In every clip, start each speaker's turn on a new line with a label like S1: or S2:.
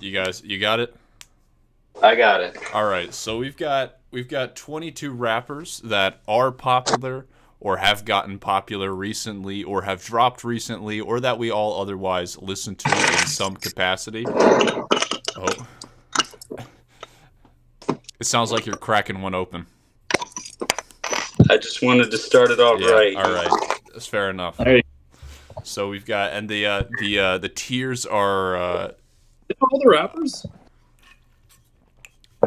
S1: You got it?
S2: I got it.
S1: All right. So we've got 22 rappers that are popular or have gotten popular recently or have dropped recently or that we all otherwise listen to in some capacity. Oh. It sounds like you're cracking one open.
S2: I just wanted to start it off right.
S1: All right. That's fair enough.
S3: All right.
S1: So we've got, and the tiers are
S3: All the rappers?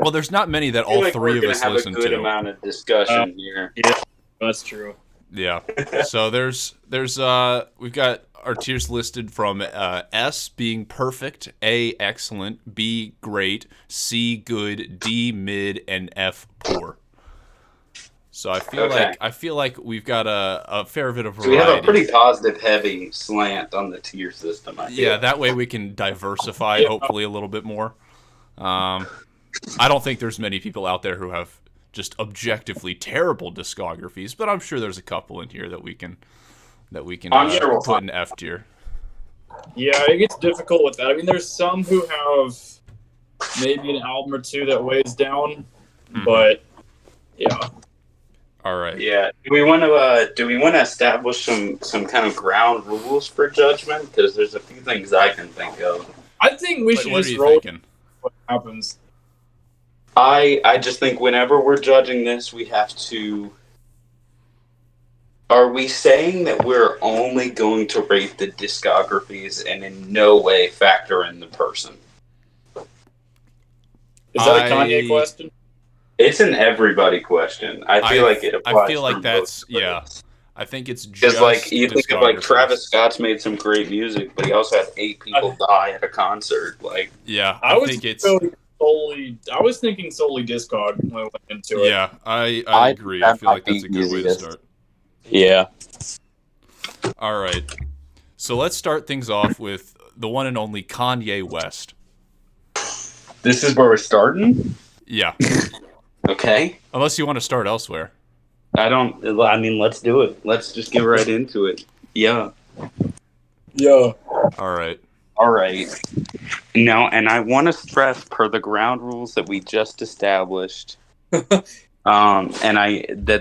S1: well, there's not many that
S2: I feel
S1: all
S2: like
S1: three
S2: we're
S1: of
S2: gonna
S1: us
S2: have
S1: listen
S2: a good
S1: to.
S2: amount of discussion here.
S3: Yeah, that's true.
S1: Yeah. So there's we've got our tiers listed from S being perfect, A excellent, B great, C good, D mid, and F poor. So I feel like we've got a fair bit of variety.
S2: So we have a pretty positive, heavy slant on the tier system. I feel.
S1: Yeah, that way we can diversify hopefully a little bit more. I don't think there's many people out there who have just objectively terrible discographies, but I'm sure there's a couple in here that we can
S2: I'm sure we'll
S1: put in F tier.
S3: Yeah, it gets difficult with that. I mean, there's some who have maybe an album or two that weighs down, but yeah.
S1: All right.
S2: Yeah. Do we want to establish some kind of ground rules for judgment? Because there's a few things I can think of.
S3: I think we should
S1: What are
S3: just
S1: you
S3: roll
S1: thinking?
S3: what happens.
S2: I just think whenever we're judging this, we have to. Are we saying that we're only going to rate the discographies and in no way factor in the person?
S3: Is that a Kanye question?
S2: It's an everybody question. I feel like it applies.
S1: I feel like
S2: for
S1: that's
S2: most of
S1: yeah.
S2: us.
S1: I think it's just
S2: Because like you think of like
S1: discographies.
S2: Travis Scott's made some great music, but he also had 8 people die at a concert. Like
S1: Yeah,
S3: I was
S1: think it's
S3: thinking solely Discog when I went into it.
S1: yeah. I agree. I feel like that's a good way to start.
S2: Yeah.
S1: All right. So let's start things off with the one and only Kanye West.
S2: This is where we're starting?
S1: Yeah.
S2: Okay.
S1: Unless you want to start elsewhere.
S2: I mean, let's do it. Let's just get right into it. Yeah.
S3: Yeah.
S1: All right.
S2: All right. Now, and I want to stress per the ground rules that we just established, that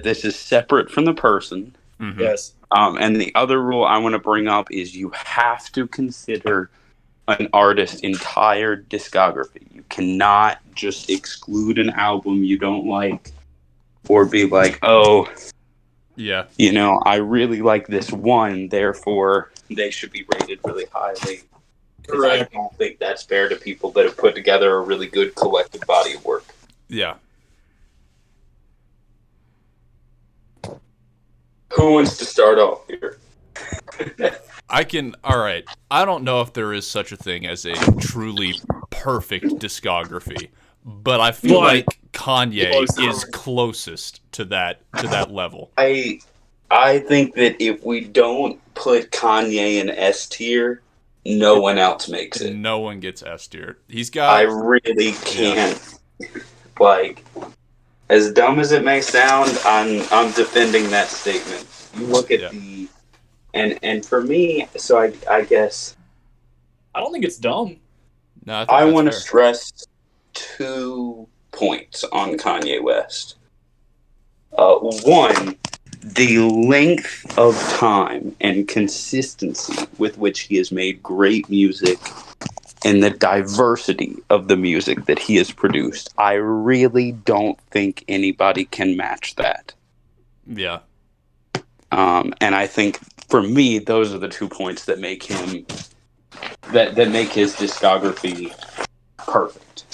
S2: this is separate from the person.
S1: Mm-hmm.
S3: Yes.
S2: And the other rule I want to bring up is you have to consider an artist's entire discography. You cannot just exclude an album you don't like or be like, oh,
S1: Yeah.
S2: you know, I really like this one, therefore they should be rated really highly. 'Cause I
S3: Correct.
S2: don't think that's fair to people that have put together a really good collective body of work.
S1: Yeah.
S2: Who wants to start off here?
S1: All right. I don't know if there is such a thing as a truly perfect discography, but I feel like Kanye is closest to that level.
S2: I think that if we don't put Kanye in S tier, no one else makes it.
S1: No one gets S tier. He's
S2: I
S1: got
S2: really can't. Like, as dumb as it may sound, I'm defending that statement. You look at the and for me, so I guess
S3: I don't think it's dumb.
S1: No,
S2: I want to stress 2 points on Kanye West. One, the length of time and consistency with which he has made great music and the diversity of the music that he has produced. I really don't think anybody can match that.
S1: Yeah.
S2: And I think for me, those are the 2 points that make him that make his discography perfect.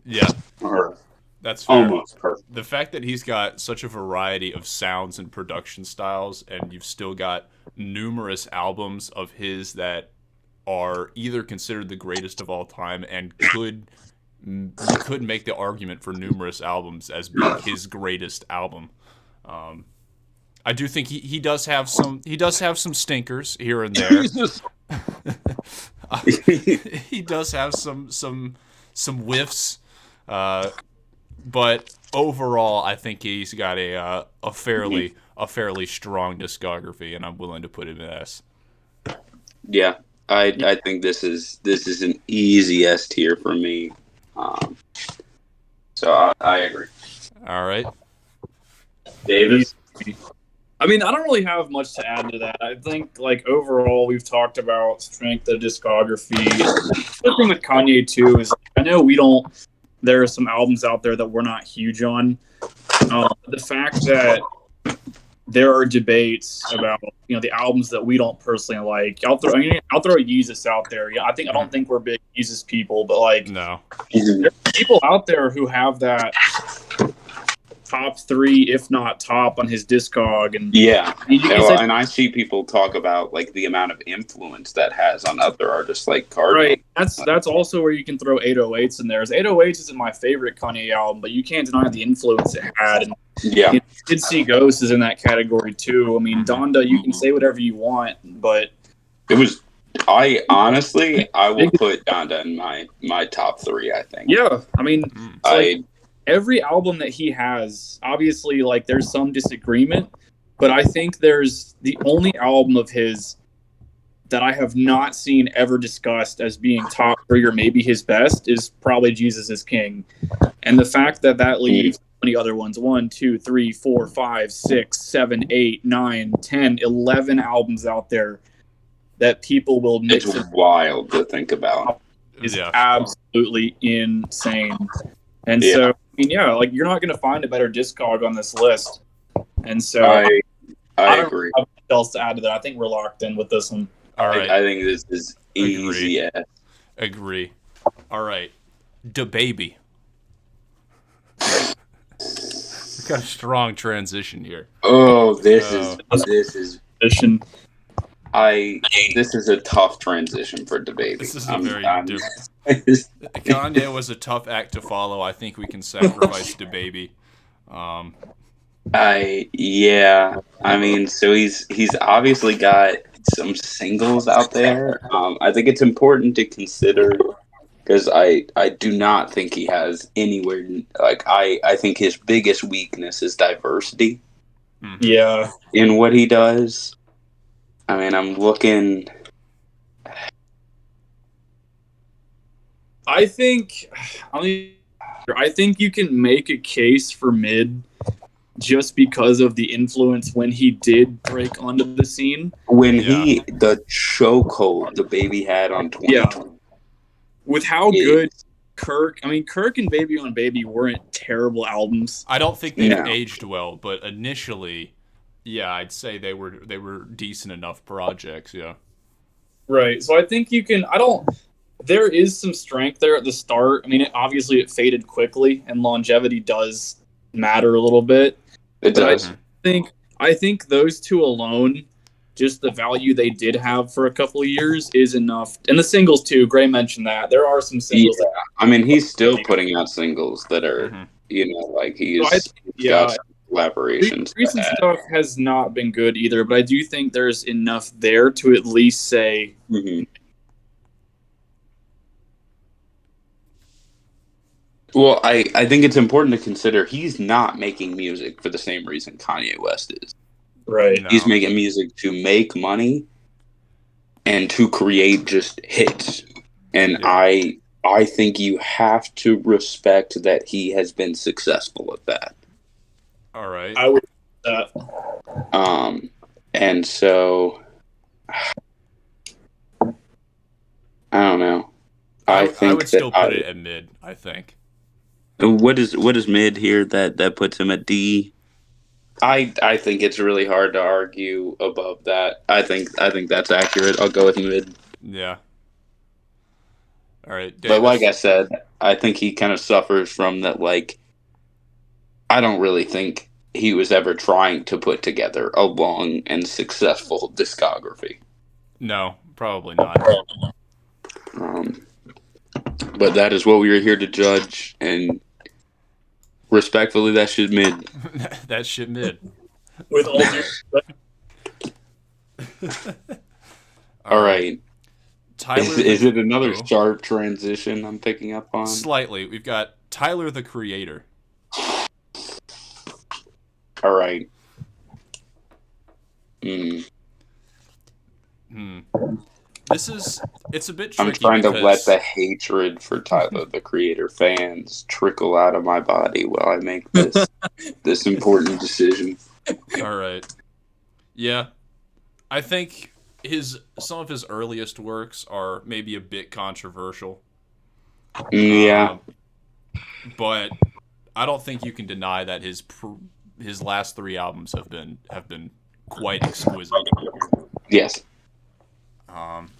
S1: Yeah.
S2: Or
S1: That's fair.
S2: almost perfect.
S1: The fact that he's got such a variety of sounds and production styles, and you've still got numerous albums of his that are either considered the greatest of all time and you could make the argument for numerous albums as being his greatest album. I do think he does have some stinkers here and there. He does have some whiffs, but overall, I think he's got a fairly strong discography, and I'm willing to put him in S.
S2: Yeah. I think this is an easy S tier for me. So I agree.
S1: All right.
S2: Davis.
S3: I mean, I don't really have much to add to that. I think, like, overall, we've talked about strength of discography. The thing with Kanye, too, is I know there are some albums out there that we're not huge on. The fact that there are debates about, the albums that we don't personally like. I'll throw Yeezus out there. Yeah, I don't think we're big Yeezus people, but, like,
S1: No.
S3: there are people out there who have that top 3, if not top, on his Discog, and
S2: and I see people talk about like the amount of influence that has on other artists like Cardi.
S3: Right. That's also where you can throw 808s in there. 808s isn't my favorite Kanye album, but you can't deny the influence it had. And Did See Ghost is in that category too. I mean, Donda, you can say whatever you want, but
S2: it was. I will put Donda in my top 3. I think.
S3: Yeah, I mean, every album that he has, obviously, like, there's some disagreement, but I think there's the only album of his that I have not seen ever discussed as being top 3 or maybe his best is probably Jesus is King. And the fact that leaves many other ones, 1, 2, 3, 4, 5, 6, 7, 8, 9, 10, 11 albums out there that people will mix.
S2: It's wild to think about.
S3: Is absolutely insane. And so, I mean, like, you're not going to find a better Discog on this list. And so
S2: I
S3: don't
S2: agree.
S3: have much else to add to that. I think we're locked in with this one.
S1: All right.
S2: I think this is easy.
S1: Agree. All right. DaBaby. We've got a strong transition here.
S2: Oh, this is
S3: transition.
S2: This is a tough transition for DaBaby.
S1: This is a very different. Kanye was a tough act to follow. I think we can sacrifice DaBaby.
S2: I mean, so he's obviously got some singles out there. I think it's important to consider because I do not think he has anywhere like I think his biggest weakness is diversity.
S3: Yeah,
S2: in what he does. I mean, I'm looking.
S3: I think you can make a case for mid just because of the influence when he did break onto the scene.
S2: When the chokehold DaBaby had on 2020.
S3: With how good Kirk and Baby on Baby weren't terrible albums.
S1: I don't think they aged well, but initially, I'd say they were decent enough projects,
S3: Right. So I think you can there is some strength there at the start. I mean, obviously it faded quickly, and longevity does matter a little bit.
S2: It does.
S3: I think those two alone, just the value they did have for a couple of years, is enough. And the singles too. Gray mentioned that there are some singles.
S2: Yeah. I mean, he's still putting out singles that are, like he's got some collaborations.
S3: Recent stuff has not been good either, but I do think there's enough there to at least say.
S2: Well, I think it's important to consider he's not making music for the same reason Kanye West is.
S3: Right.
S2: No. He's making music to make money and to create just hits. And I think you have to respect that he has been successful at that.
S1: All right.
S3: I would
S2: and so I don't know. I
S1: would still put it at mid, I think.
S2: What is mid here that puts him at D? I think it's really hard to argue above that. I think that's accurate. I'll go with mid.
S1: Yeah. All right. Davis.
S2: But like I said, I think he kind of suffers from that. Like, I don't really think he was ever trying to put together a long and successful discography.
S1: No, probably not.
S2: But that is what we are here to judge, and respectfully, that should mid.
S1: That shit mid.
S3: With all due respect.
S2: All right.
S1: Tyler,
S2: is it another sharp transition I'm picking up on?
S1: Slightly. We've got Tyler, the Creator.
S2: All right.
S1: it's a bit
S2: I'm
S1: tricky
S2: trying to let
S1: because
S2: the hatred for Tyler, the Creator fans trickle out of my body while I make this important decision.
S1: all right, yeah, I think some of his earliest works are maybe a bit controversial.
S2: Yeah.
S1: Um, but I don't think you can deny that his last three albums have been quite exquisite.
S2: Yes.
S1: Um,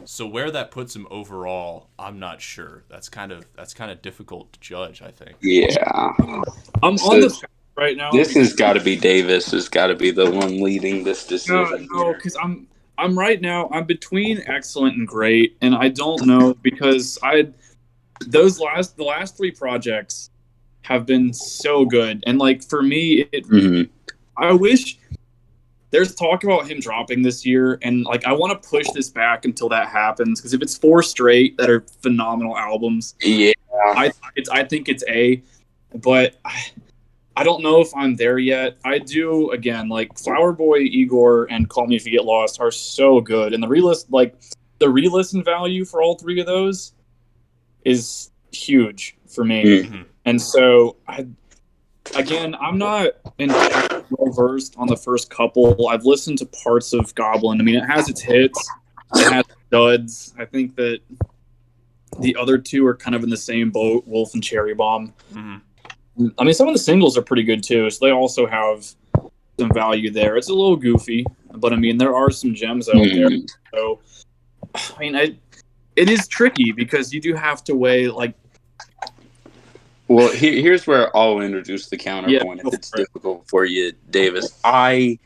S1: so where that puts him overall, I'm not sure. That's kind of difficult to judge, I think.
S2: Yeah.
S3: I'm
S2: So
S3: on the fence right now.
S2: this has got to be Davis. Has got to be the one leading this decision.
S3: No, because I'm right now. I'm between excellent and great, and I don't know because the last three projects have been so good, and like for me, I wish there's talk about him dropping this year, and like I want to push this back until that happens because if it's four straight that are phenomenal albums,
S2: Yeah.
S3: I think it's A, but I don't know if I'm there yet. I do again like Flower Boy, Igor, and Call Me If You Get Lost are so good, and the re-listen value for all three of those is huge for me.
S1: Mhm.
S3: And so I'm not entirely well versed on the first couple. I've listened to parts of Goblin. I mean, it has its hits, it has duds. I think that the other two are kind of in the same boat, Wolf and Cherry Bomb.
S1: Mhm.
S3: I mean, some of the singles are pretty good too, so they also have some value there. It's a little goofy, but I mean, there are some gems out there. So, I mean, it is tricky because you do have to weigh like.
S2: Well, here's where I'll introduce the counterpoint if it's difficult for you, Davis. I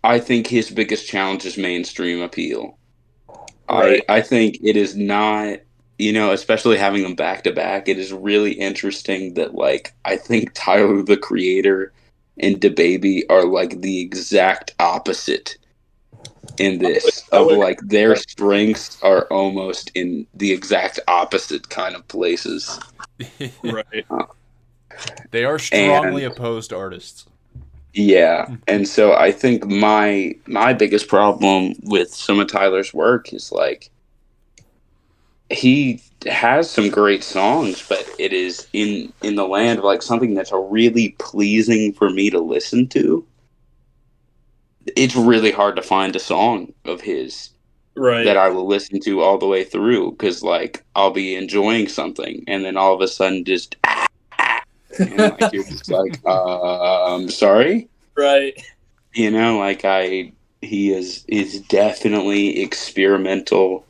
S2: think his biggest challenge is mainstream appeal.
S3: Right.
S2: I think it is not, especially having them back to back, it is really interesting that, like, I think Tyler, the Creator, and DaBaby are, like, the exact opposite in this. Like, their strengths are almost in the exact opposite kind of places.
S3: Right.
S1: They are strongly opposed artists.
S2: Yeah, and so I think my biggest problem with some of Tyler's work is like he has some great songs, but it is in the land of like something that's really pleasing for me to listen to. It's really hard to find a song of his that I will listen to all the way through because like I'll be enjoying something and then all of a sudden just and like you're just like I'm sorry.
S3: Right.
S2: Like he is definitely experimental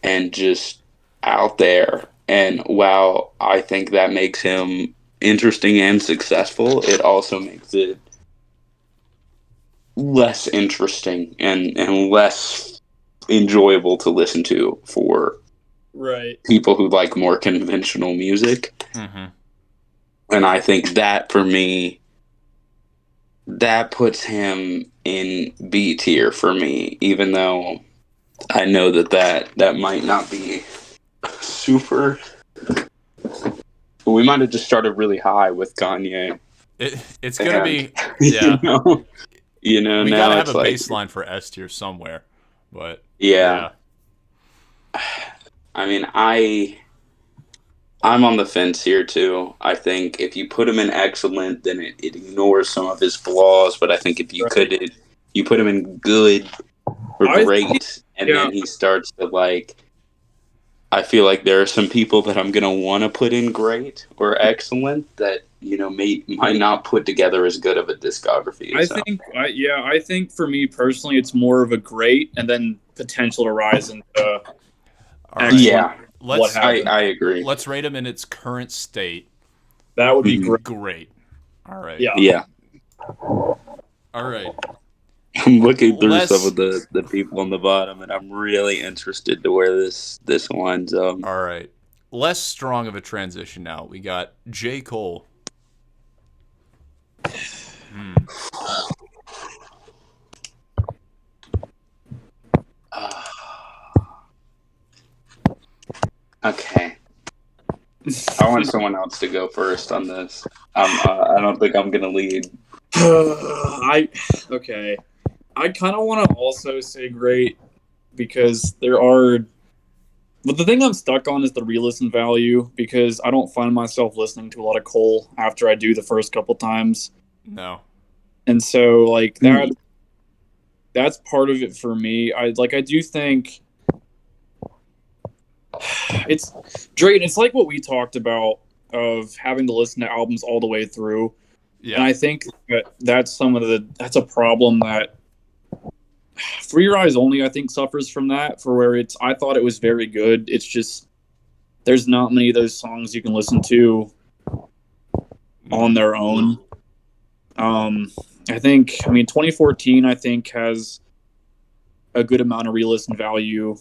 S2: and just out there. And while I think that makes him interesting and successful, it also makes it less interesting and less enjoyable to listen to for people who like more conventional music.
S1: Mm-hmm.
S2: And I think that for me, that puts him in B tier for me, even though I know that might not be super. We might have just started really high with Kanye.
S1: It's gonna be
S2: yeah. We
S1: now gotta have a
S2: like,
S1: baseline for S tier somewhere, but
S2: yeah. I mean, I'm on the fence here too. I think if you put him in excellent, then it ignores some of his flaws. But I think if you you put him in good or great, and then he starts to like. I feel like there are some people that I'm gonna want to put in great or excellent that might not put together as good of a discography.
S3: I think for me personally, it's more of a great and then potential to rise into.
S1: Right.
S2: Yeah.
S1: I
S2: agree.
S1: Let's rate him in its current state.
S3: That would be great.
S1: Great. All right.
S2: Yeah.
S1: All right.
S2: I'm looking through some of the people on the bottom, and I'm really interested to where this winds up.
S1: All right. Less strong of a transition now. We got J. Cole.
S2: Okay. I want someone else to go first on this. I don't think I'm gonna lead.
S3: Okay. I kind of want to also say great because there are. But the thing I'm stuck on is the re-listen value because I don't find myself listening to a lot of Cole after I do the first couple times,
S1: No.
S3: and so like
S2: Hmm.
S3: that's part of it for me. I do think it's Drayton. It's like what we talked about of having to listen to albums all the way through, and
S1: Yeah.
S3: I think that's a problem that For Your Eyes Only I think suffers from that. For where I thought it was very good. It's just there's not many of those songs you can listen to on their own. I think 2014 I think has a good amount of re-listen value.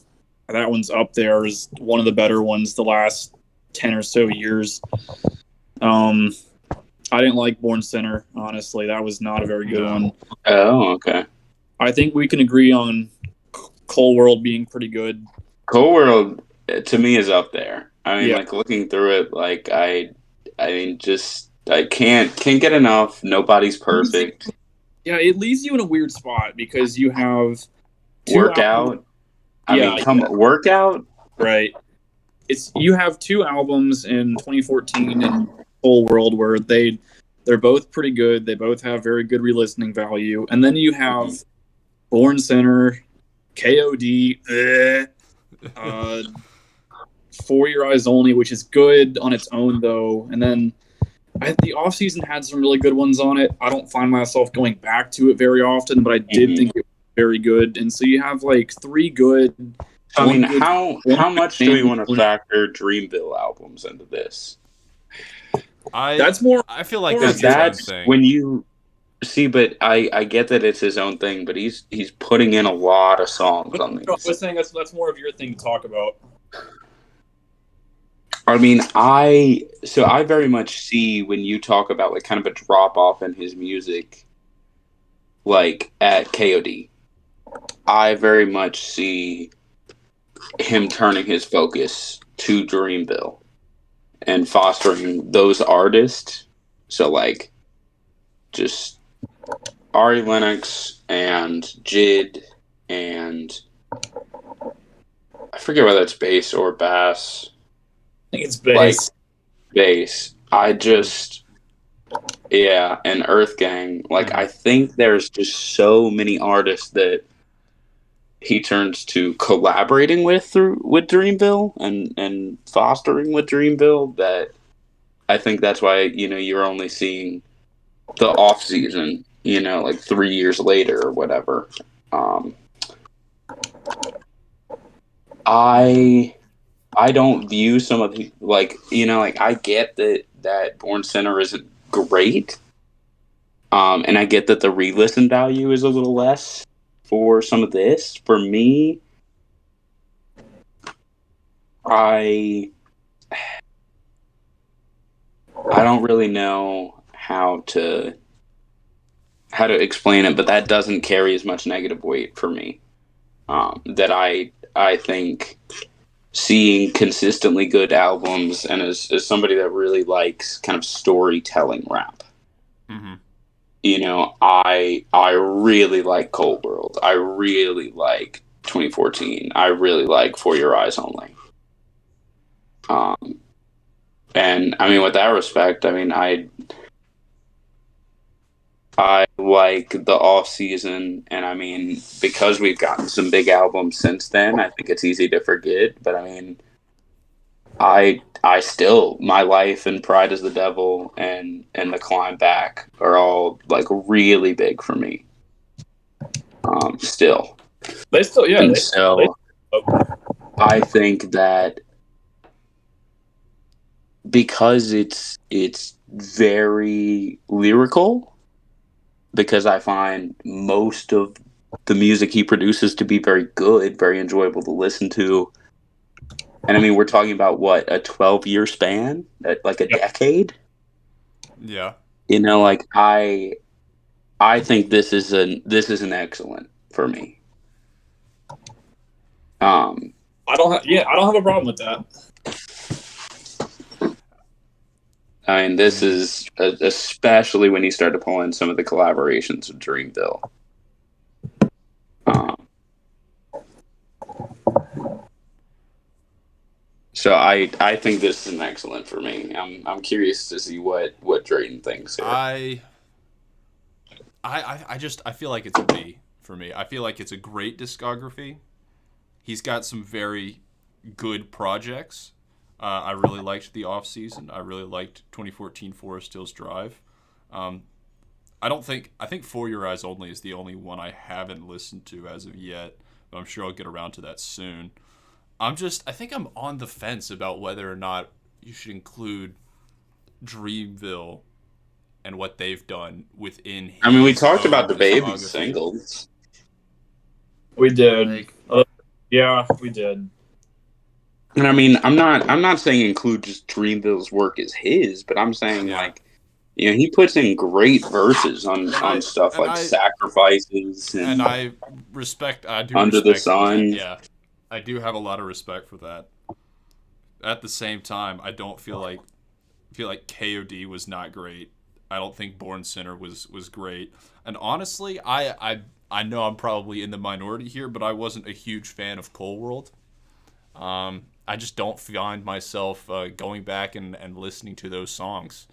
S3: That one's up there as one of the better ones the last 10 or so years. I didn't like Born Sinner, honestly. That was not a very good one.
S2: Oh, okay.
S3: I think we can agree on Cole World being pretty good.
S2: Cold World to me is up there. I mean,
S3: Yeah.
S2: like looking through it, like just I can't get enough. Nobody's perfect.
S3: Yeah, it leaves you in a weird spot because you have two albums.
S2: Workout. I
S3: Yeah,
S2: mean, Workout.
S3: right. You have two albums in 2014 and Whole World where they're both pretty good. They both have very good re-listening value, and then you have Born Center, KOD, For Your Eyes Only, which is good on its own though, and then the off season had some really good ones on it. I don't find myself going back to it very often, but I did think it was very good. And so you have like three good.
S2: I mean, how much do we want to factor Dreamville albums into this?
S3: That's more.
S1: I feel like that's his own thing.
S2: When you see, but I get that it's his own thing, but he's putting in a lot of songs on these.
S3: I was saying that's more of your thing to talk about.
S2: I mean, I very much see when you talk about like kind of a drop off in his music, like at KOD. I very much see him turning his focus to Dreamville and fostering those artists. So like just Ari Lennox and Jid and I forget whether it's bass or bass.
S3: I think it's bass.
S2: Bass. And Earth Gang. Like I think there's just so many artists that he turns to collaborating with Dreamville and fostering with Dreamville that I think that's why, you're only seeing the off season, like 3 years later or whatever. I don't view some of the I get that Born Center isn't great. And I get that the re-listen value is a little less for some of this. For me, I don't really know how to explain it, but that doesn't carry as much negative weight for me. That I think seeing consistently good albums, and as somebody that really likes kind of storytelling rap, I really like Cold World. I really like 2014. I really like For Your Eyes Only. And I mean, with that respect, I mean, I like the off season, and I mean, because we've gotten some big albums since then, I think it's easy to forget. But I mean, I still, My Life and Pride is the Devil and The Climb Back are all like really big for me. Still,
S3: They still, yeah.
S2: And so I think that because it's very lyrical, because I find most of the music he produces to be very good, very enjoyable to listen to. And I mean, we're talking about what, a 12-year span, like a decade.
S1: Yeah.
S2: Like I think this is an excellent for me.
S3: I don't have a problem with that.
S2: I mean, this is especially when you start to pull in some of the collaborations with Dreamville. So I think this is an excellent for me. I'm curious to see what Drayton thinks here.
S1: I feel like it's a B for me. I feel like it's a great discography. He's got some very good projects. I really liked The Off Season. I really liked 2014 Forest Hills Drive. I think For Your Eyes Only is the only one I haven't listened to as of yet, but I'm sure I'll get around to that soon. I think I'm on the fence about whether or not you should include Dreamville and what they've done within his
S2: I mean, we talked about DaBaby
S1: discography.
S2: singles.
S3: We did. Yeah, we did.
S2: And I mean, I'm not saying include just Dreamville's work as his, but I'm saying like, you know, he puts in great verses on stuff like Sacrifices
S1: and I do respect
S2: Under the Sun.
S1: Yeah, I do have a lot of respect for that. At the same time, I don't feel like KOD was not great. I don't think Born Sinner was great. And honestly, I know I'm probably in the minority here, but I wasn't a huge fan of Cold World. I just don't find myself going back and listening to those songs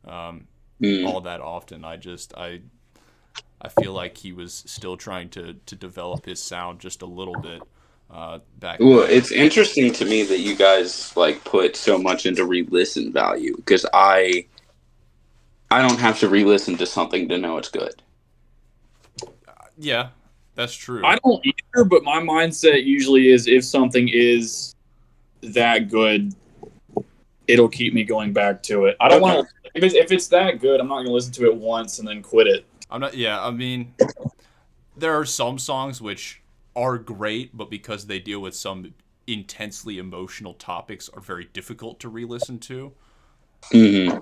S1: all that often. I feel like he was still trying to develop his sound just a little bit back
S2: Well,
S1: then.
S2: it's interesting to me that you guys like put so much into re-listen value, because I don't have to re-listen to something to know it's good.
S1: Yeah, that's true.
S3: I don't either, but my mindset usually is if something is that good, it'll keep me going back to it. I don't want to. If it's that good, I'm not going to listen to it once and then quit it.
S1: I'm not. Yeah, I mean, there are some songs which are great, but because they deal with some intensely emotional topics, are very difficult to re-listen to.
S2: Mm-hmm.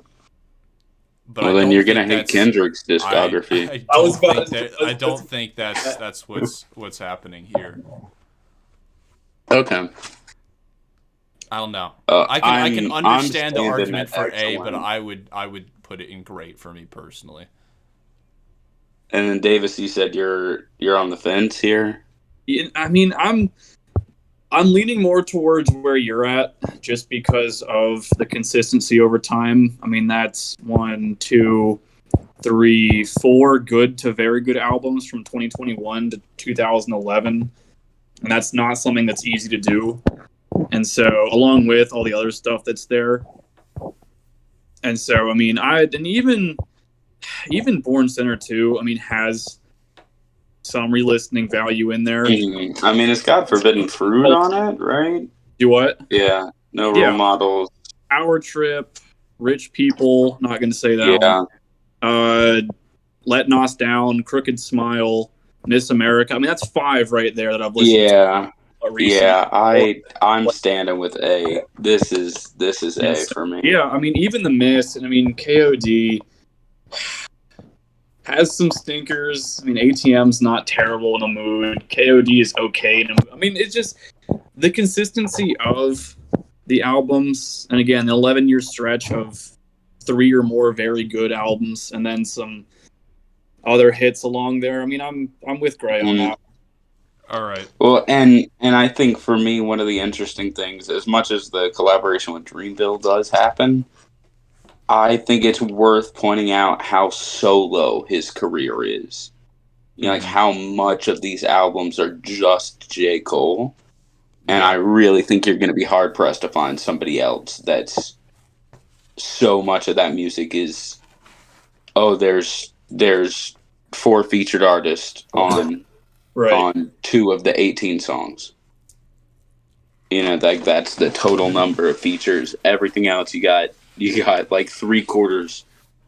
S1: But
S2: well, then you're gonna hate Kendrick's discography.
S1: I don't think that's what's happening here.
S2: Okay.
S1: I don't know. I can understand the argument for A, but I would put it in great for me personally.
S2: And then Davis, you said you're on the fence here.
S3: I mean, I'm leaning more towards where you're at, just because of the consistency over time. I mean, that's 1, 2, 3, 4 good to very good albums from 2021 to 2011, and that's not something that's easy to do. And so, along with all the other stuff that's there, and so I mean, even Born Center 2, I mean, has some re-listening value in there.
S2: I mean, it's got Forbidden Fruit on it, right?
S3: Do what?
S2: Yeah. No Role Models.
S3: Power Trip, Rich People, not going to say that one. Let Nos Down, Crooked Smile, Miss America. I mean, that's 5 right there that I've listened to.
S2: I'm standing with A. This is A for me.
S3: Yeah, I mean, even The Miss, and I mean, KOD has some stinkers. I mean, ATM's not terrible in a mood. KOD is okay in a mood. I mean, it's just the consistency of the albums, and again, the 11-year stretch of 3 or more very good albums, and then some other hits along there. I mean, I'm with Gray on that.
S1: All right.
S2: Well, and I think for me, one of the interesting things, as much as the collaboration with Dreamville does happen, I think it's worth pointing out how solo his career is. You know, like how much of these albums are just J. Cole. And I really think you're going to be hard pressed to find somebody else that's so much of that music is, there's 4 featured artists on 2 of the 18 songs. You know, like that's the total number of features. Everything else you got like 3/4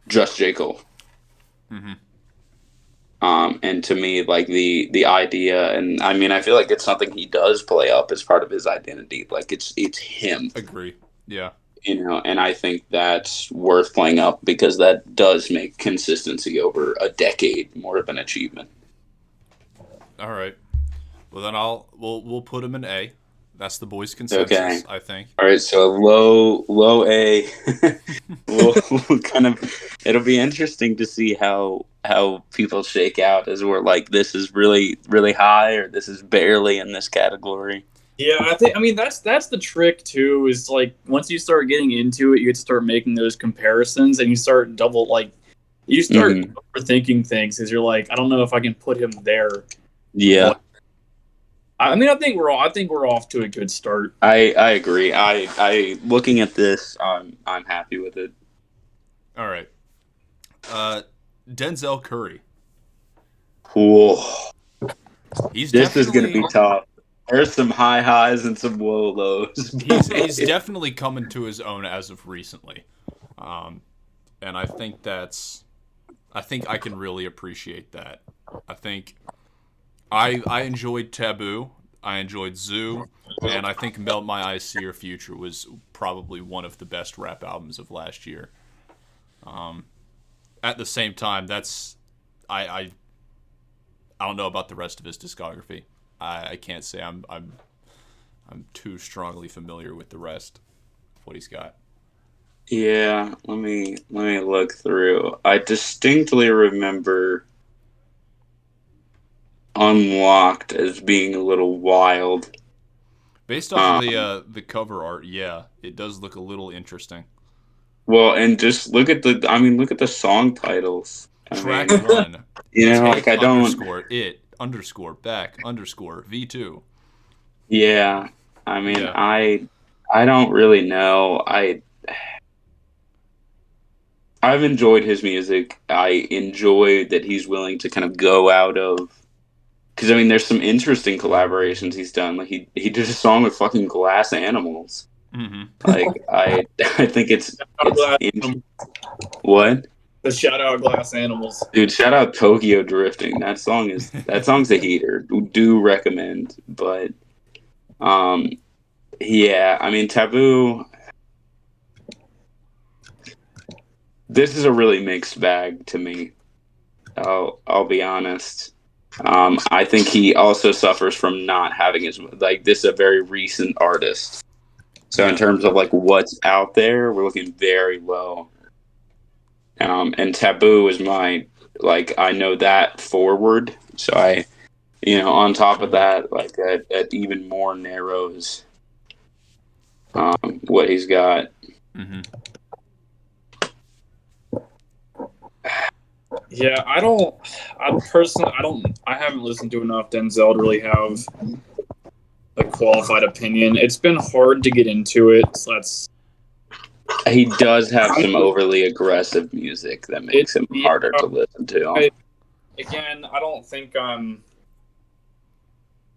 S2: just J. Cole.
S1: Mm-hmm.
S2: And to me, like the idea, and I mean, I feel like it's something he does play up as part of his identity. Like it's him.
S1: Agree. Yeah.
S2: You know, and I think that's worth playing up because that does make consistency over a decade more of an achievement.
S1: All right. Well, then we'll put him in A. That's the boys' consensus, I think.
S2: All right, so low A. we'll kind of. It'll be interesting to see how people shake out, as we're like, this is really really high, or this is barely in this category.
S3: Yeah, I mean that's the trick too, is like once you start getting into it, you get to start making those comparisons and you start you start
S2: Mhm.
S3: overthinking things because you're like, I don't know if I can put him there.
S2: Yeah,
S3: But I mean I think we're off to a good start.
S2: I agree. I looking at this, I'm happy with it.
S1: All right. Denzel Curry.
S2: Cool.
S1: He's
S2: This is gonna be
S1: definitely
S2: tough. There's some high highs and some low lows.
S1: he's definitely coming to his own as of recently, um, and I think I can really appreciate that. I think I enjoyed Taboo, I enjoyed Zoo, and I think Melt My Eyes See Your Future was probably one of the best rap albums of last year. At the same time, I I, I don't know about the rest of his discography. I can't say I'm too strongly familiar with the rest of what he's got.
S2: Yeah, let me look through. I distinctly remember Unlocked as being a little wild.
S1: Based off of
S2: Um,
S1: the cover art, yeah, it does look a little interesting.
S2: well, and just look at look at the song titles. I
S1: Track
S2: mean,
S1: one,
S2: like
S1: take
S2: I don't.
S1: underscore it underscore back underscore V2.
S2: Yeah, I mean,
S1: Yeah.
S2: I don't really know. I've enjoyed his music. I enjoy that he's willing to kind of go out of, because I mean, there's some interesting collaborations he's done. Like he did a song with fucking Glass Animals.
S1: Mm-hmm.
S2: Like I think what,
S3: The shout out Glass Animals.
S2: dude. Shout out Tokyo Drifting. That song's a heater. Do recommend, but um yeah. I mean, Taboo. This is a really mixed bag to me. I'll be honest. I think he also suffers from not having his, like, this is a very recent artist. So in
S1: Yeah.
S2: terms of like what's out there, we're looking very low. And Taboo is my, like, I know that forward. So on top of that, like that even more narrows what he's got.
S1: Mm-hmm.
S3: Yeah, I haven't listened to enough Denzel to really have a qualified opinion. It's been hard to get into it, so that's
S2: He does have some overly aggressive music that
S3: it.
S2: makes him
S3: Yeah,
S2: harder to listen to.
S3: again, I don't think I'm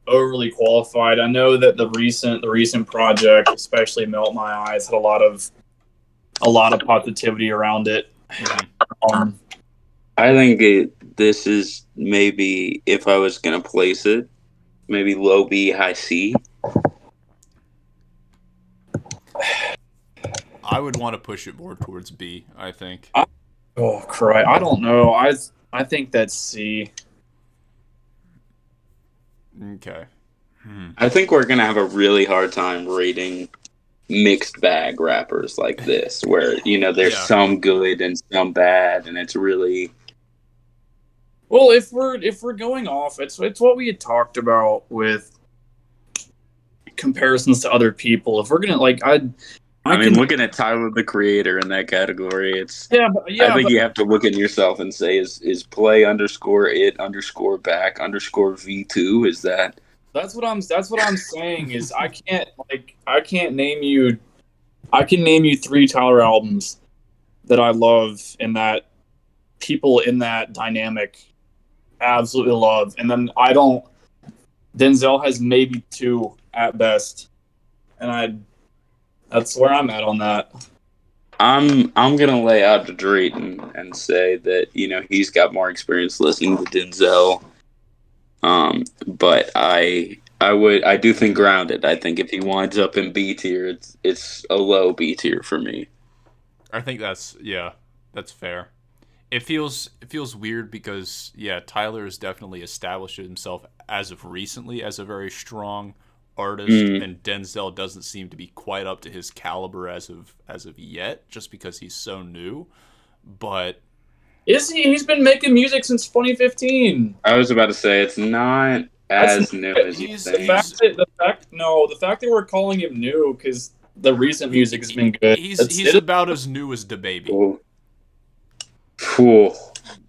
S3: overly qualified. I know that the recent project, especially Melt My Eyes, had a lot of positivity around it.
S1: Mm-hmm.
S2: I think this is maybe, if I was gonna place it, maybe low B, high C.
S1: I would want to push it more towards B, I think.
S3: Oh, cry! I don't know. I think that's C.
S1: Okay. Hmm.
S2: I think we're gonna have a really hard time rating mixed bag rappers like this, where there's
S1: Yeah.
S2: some good and some bad, and it's really.
S3: Well, if we're going off, it's what we had talked about with comparisons to other people. If we're gonna like,
S2: I mean, looking at Tyler the Creator in that category, it's. I think
S3: but
S2: you have to look at yourself and say, is play underscore it underscore back underscore V2? Is that?
S3: that's what I'm saying is I can't name you. I can name you three Tyler albums that I love and that people in that dynamic absolutely love, and then I don't. Denzel has maybe two at best, and that's where I'm at on that.
S2: I'm gonna lay out the Drake and say that he's got more experience listening to Denzel. But I do think Grounded. I think if he winds up in B tier, it's a low B tier for me.
S1: I think that's fair. It feels weird because yeah, Tyler has definitely established himself as of recently as a very strong artist,
S2: Mm.
S1: and Denzel doesn't seem to be quite up to his caliber as of yet, just because he's so new. But
S3: Is he? He's been making music since 2015.
S2: I was about to say it's not. as new as you
S1: he's-
S2: think.
S3: The fact that we're calling him new because the recent music has been good.
S1: He's about as new as DaBaby.
S2: Ooh. Phew.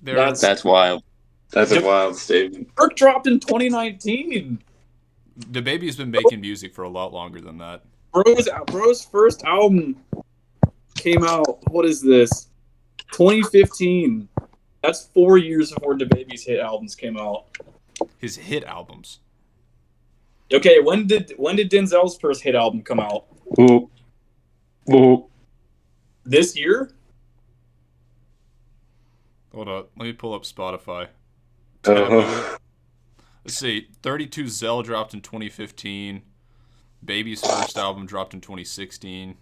S3: That's
S2: wild. That's a wild statement.
S3: Kirk dropped in 2019.
S1: DaBaby's been making music for a lot longer than that.
S3: Bro's first album came out. What is this? 2015. That's 4 years before DaBaby's hit albums came out.
S1: His hit albums.
S3: Okay, when did Denzel's first hit album come out?
S2: Ooh.
S3: This year?
S1: Hold up. Let me pull up Spotify.
S2: Uh-huh.
S1: Let's see. 32 Zell dropped in 2015. Baby's first album dropped in 2016.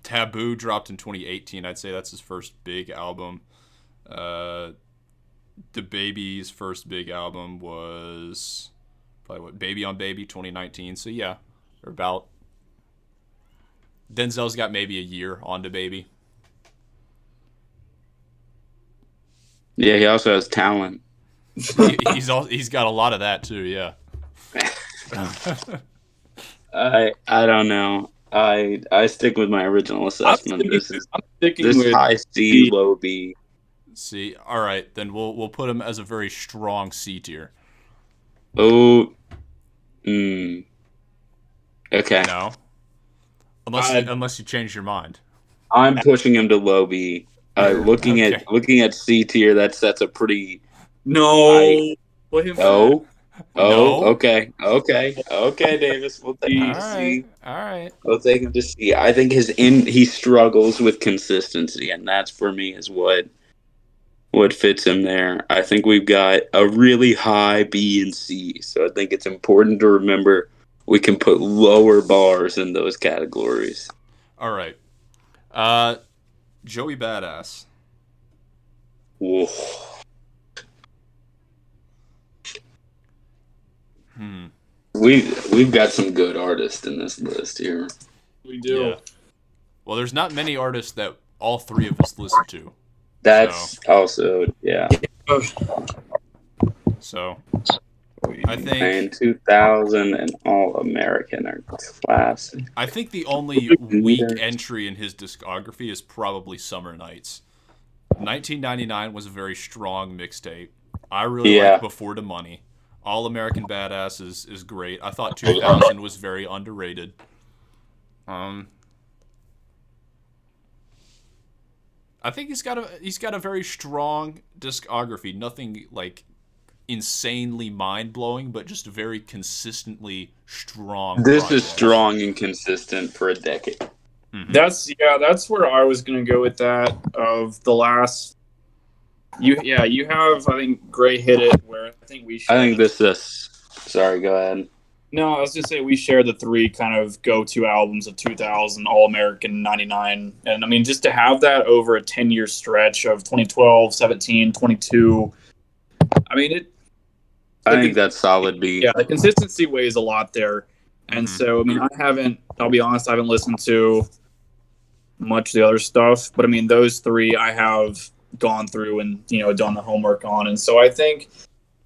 S1: Taboo dropped in 2018. I'd say that's his first big album. DaBaby's first big album was probably Baby on Baby 2019. So yeah, or about. Denzel's got maybe a year on DaBaby.
S2: Yeah, he also has talent.
S1: He's got a lot of that too. Yeah.
S2: I don't know. I stick with my original assessment. This is high C, low B.
S1: C. All right, then we'll put him as a very strong C tier.
S2: Oh. Okay.
S1: No. Unless you change your mind.
S2: I'm pushing him to low B. Looking at C tier, that's a pretty.
S3: No. Put him
S2: no. Oh,
S1: No.
S2: okay, Davis. We'll take him to C.
S1: All right.
S2: We'll take him to C. I think he struggles with consistency, and that's for me is what fits him there. I think we've got a really high B and C, so I think it's important to remember we can put lower bars in those categories.
S1: All right. Joey Badass.
S2: Whoa. We've got some good artists in this list here.
S3: We do.
S1: Yeah. Well, there's not many artists that all three of us listen to.
S2: That's also, yeah.
S1: So, I think...
S2: And 2000 and All American are classic.
S1: I think the only weak entry in his discography is probably Summer Nights. 1999 was a very strong mixtape. I really like Before the Money. All American Badass is great. I thought 2000 was very underrated. I think he's got a very strong discography. Nothing like insanely mind blowing, but just very consistently strong.
S2: This is strong and consistent for a decade.
S1: Mm-hmm.
S3: That's where I was gonna go with that. Of the last, you have, I think Gray hit it where I think we.
S2: Sorry, go ahead.
S3: No, I was just saying we share the three kind of go-to albums of 2000, All American, 99. And I mean, just to have that over a 10-year stretch of 2012, 17, 22, I mean,
S2: I think that's solid B.
S3: Yeah, the consistency weighs a lot there. And so, I mean, I'll be honest, I haven't listened to much of the other stuff. But I mean, those three I have gone through and, done the homework on. And so I think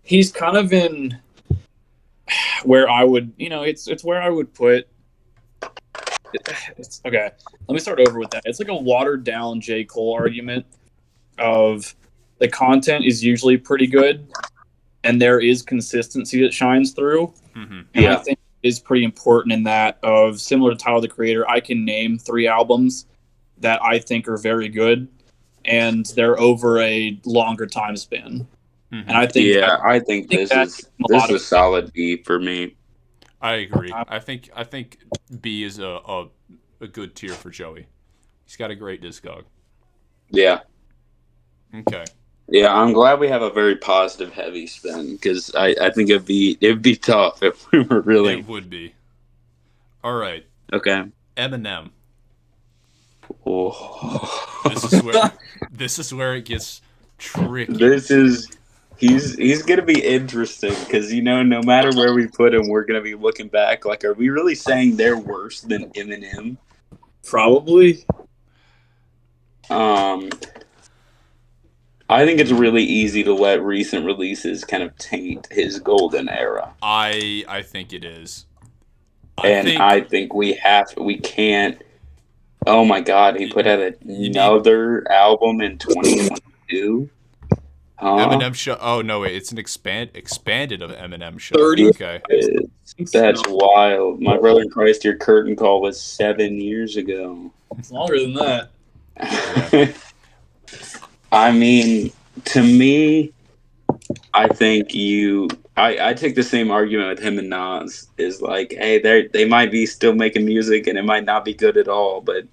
S3: he's kind of in where I would, it's where I would put. It's okay. Let me start over with that. It's like a watered down J. Cole argument of the content is usually pretty good, and there is consistency that shines through.
S1: Mm-hmm.
S3: And I think it is pretty important in that of similar to Tyler the Creator. I can name 3 albums that I think are very good, and they're over a longer time span.
S1: Mm-hmm.
S3: And I think,
S2: I think this is solid B for me.
S1: I agree. I think B is a good tier for Joey. He's got a great discog.
S2: Yeah.
S1: Okay.
S2: Yeah, I'm glad we have a very positive heavy spin because I think it'd be tough if we were really.
S1: It would be. All right.
S2: Okay.
S1: Eminem.
S2: Oh.
S1: This is where it gets tricky.
S2: He's gonna be interesting because no matter where we put him, we're gonna be looking back like, are we really saying they're worse than Eminem?
S3: Probably.
S2: I think it's really easy to let recent releases kind of taint his golden era.
S1: I think it is.
S2: I think we can't. Oh my God, he put out another album in 2022. Huh?
S1: Eminem show. Oh no, wait, it's an expanded of Eminem show.
S3: 30.
S1: Okay,
S2: That's wild. My brother in Christ, your curtain call was 7 years ago.
S3: It's longer than that.
S1: Yeah.
S2: I mean, to me, I think I take the same argument with him and Nas. Is like, hey, they might be still making music and it might not be good at all, but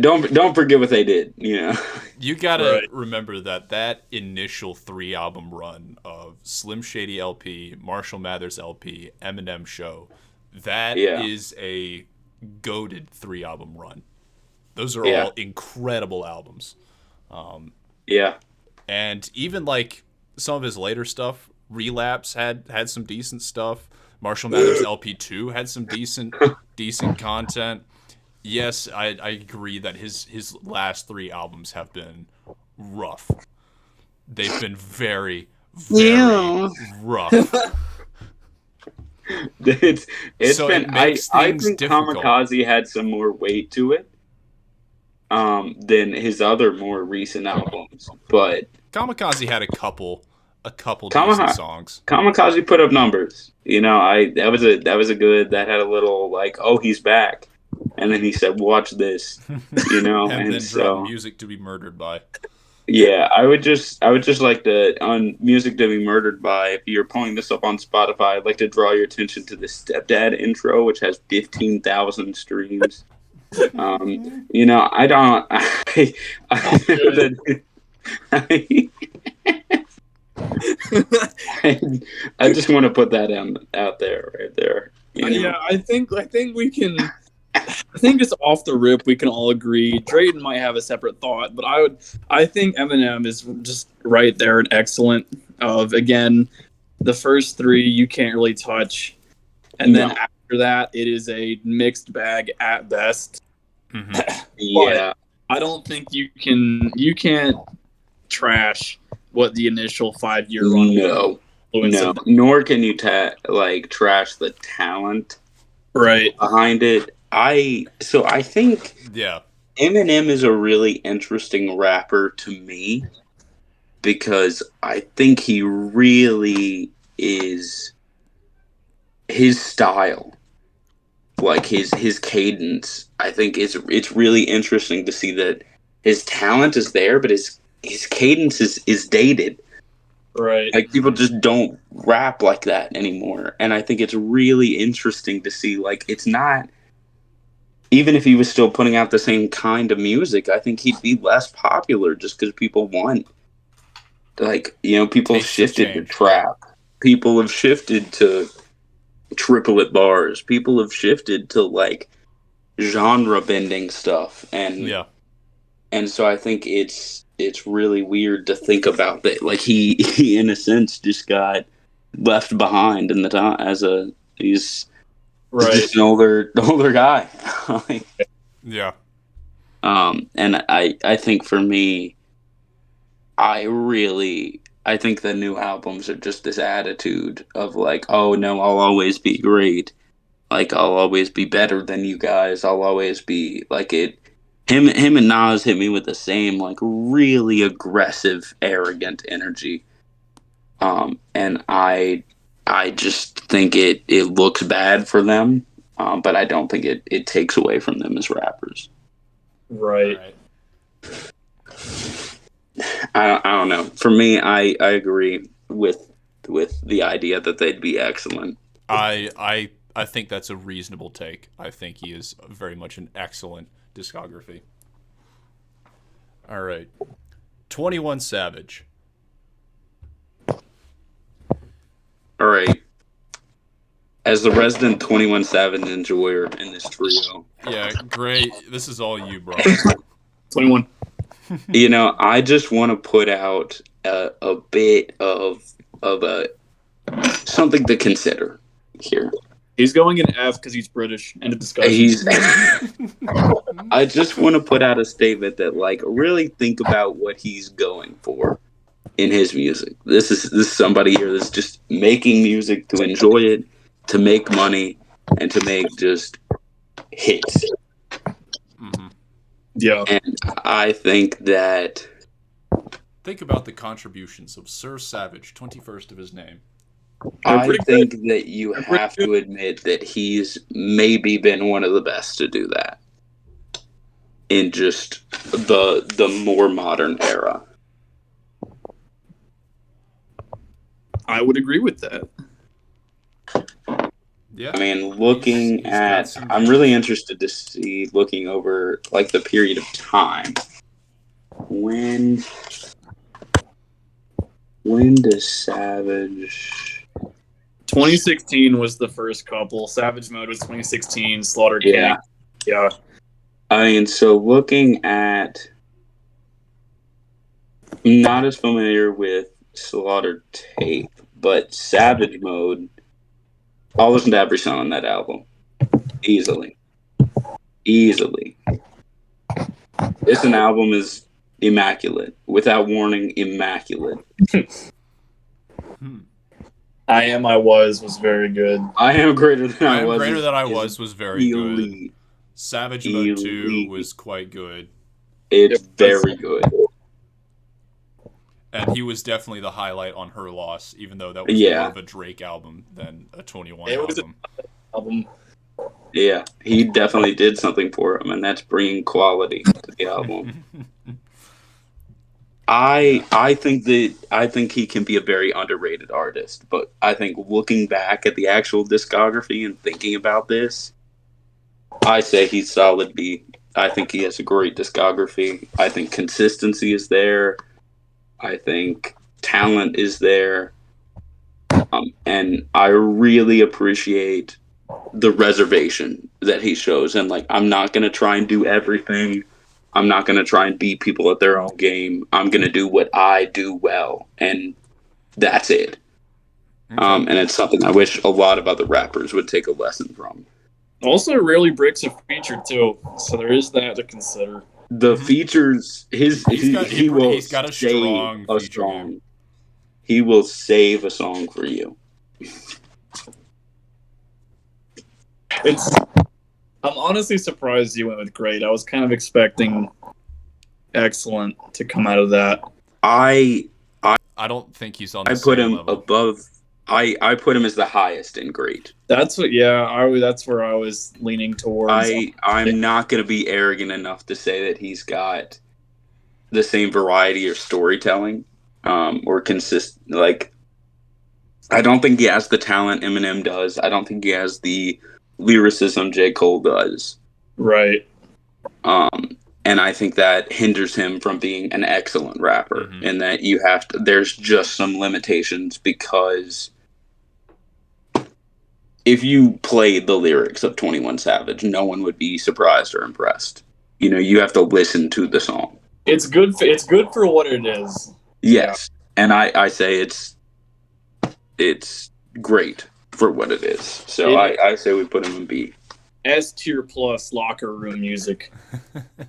S2: don't forget what they did.
S1: You gotta remember that initial 3-album run of Slim Shady LP, Marshall Mathers LP, Eminem show, that is a goated 3-album run. Those are all incredible albums. And even like some of his later stuff, Relapse had some decent stuff. Marshall Mathers LP2 had some decent content. Yes, I agree that his last 3 albums have been rough. They've been very, very rough.
S2: It's
S1: so
S2: been.
S1: it makes
S2: I
S1: things
S2: think
S1: difficult.
S2: Kamikaze had some more weight to it than his other more recent albums, but
S1: Kamikaze had a couple decent songs.
S2: Kamikaze put up numbers. That had a little like, oh, he's back, and then he said, watch this,
S1: and
S2: and
S1: then
S2: so
S1: dropped Music to Be Murdered By.
S2: Yeah, I would just like to, on Music to Be Murdered By, if you're pulling this up on Spotify, I'd like to draw your attention to the Stepdad intro, which has 15,000 streams. I don't I just want to put that out there, right there.
S3: Yeah, I think we can. I think just off the rip, we can all agree. Drayden might have a separate thought, but I think Eminem is just right there and excellent. Again, the first 3 you can't really touch, and then after that, it is a mixed bag at best.
S2: Yeah,
S3: I don't think you can't trash what the initial 5-year run.
S2: No, nor can you trash the talent behind it. I think Eminem is a really interesting rapper to me because I think he really is, his style, like his cadence, I think it's really interesting to see that his talent is there, but his cadence is dated.
S3: Right.
S2: Like, people just don't rap like that anymore. And I think it's really interesting to see, like, it's not, even if he was still putting out the same kind of music, I think he'd be less popular just because people want, like, people have shifted to trap. People have shifted to triplet bars. People have shifted to, like, genre bending stuff. And so I think it's really weird to think about that. Like, he in a sense just got left behind in the time he's just an older guy. And I think for me, I think the new albums are just this attitude of like, oh no, I'll always be great. Like, I'll always be better than you guys. I'll always be like it. Him and Nas hit me with the same, like, really aggressive, arrogant energy. And I just think it looks bad for them, but I don't think it takes away from them as rappers.
S3: Right.
S2: I don't know. For me, I agree with the idea that they'd be excellent.
S1: I think that's a reasonable take. I think he is very much an excellent discography. All right. 21 Savage.
S2: All right. As the resident 21 Savage enjoyer in this trio.
S1: Yeah, great. This is all you, bro.
S3: 21.
S2: I just want to put out a bit of a something to consider here.
S3: He's going in F because he's British and a discussion.
S2: I just want to put out a statement that, like, really think about what he's going for in his music. This is somebody here that's just making music to enjoy it, to make money, and to make just hits.
S1: Mm-hmm.
S3: Yeah.
S2: And I think that...
S1: Think about the contributions of Sir Savage, 21st of his name.
S2: I think that you have to admit that he's maybe been one of the best to do that in just the more modern era.
S3: I would agree with that.
S1: Yeah.
S2: I mean, looking at... I'm really interested to see, looking over, like, the period of time. When does Savage...
S3: 2016 was the first couple. Savage Mode was 2016. Slaughter King.
S2: Yeah.
S3: Yeah.
S2: I mean, so looking at... I'm not as familiar with Slaughter Tape, but Savage Mode, I'll listen to every song on that album. Easily. This an album is immaculate. Without warning, immaculate.
S3: I Am, I Was very good.
S2: I Am Greater Than I Was.
S1: Greater Than I Was very
S2: elite.
S1: good. Savage Mode 2 was quite good.
S2: It's very good.
S1: And he was definitely the highlight on Her Loss, even though that was more of a Drake album than a 21 album.
S2: Yeah, he definitely did something for him, and that's bringing quality to the album. I think he can be a very underrated artist, but I think looking back at the actual discography and thinking about this, I say he's solid B. I think he has a great discography. I think consistency is there. I think talent is there. And I really appreciate the reservation that he shows. And, like, I'm not going to try and do everything. I'm not going to try and beat people at their own game. I'm going to do what I do well. And that's it. Okay. And it's something I wish a lot of other rappers would take a lesson from.
S3: Also, rarely breaks a feature, too. So there is that to consider.
S2: The features, he's got
S1: a strong feature game.
S2: He will save a song for you.
S3: I'm honestly surprised you went with great. I was kind of expecting excellent to come out of that.
S1: I don't think he's on the
S2: same level. I put him
S1: level.
S2: above. I put him as the highest in great.
S3: That's what. That's where I was leaning towards.
S2: I'm not going to be arrogant enough to say that he's got the same variety of storytelling, or consist. Like, I don't think he has the talent Eminem does. I don't think he has the lyricism J. Cole does.
S3: Right.
S2: And I think that hinders him from being an excellent rapper. Mm-hmm. And that there's just some limitations, because if you played the lyrics of 21 Savage, no one would be surprised or impressed. You know, you have to listen to the song.
S3: It's good for what it is.
S2: Yes. Yeah. And I say it's great for what it is. So I say we put him in B.
S3: S tier plus locker room music.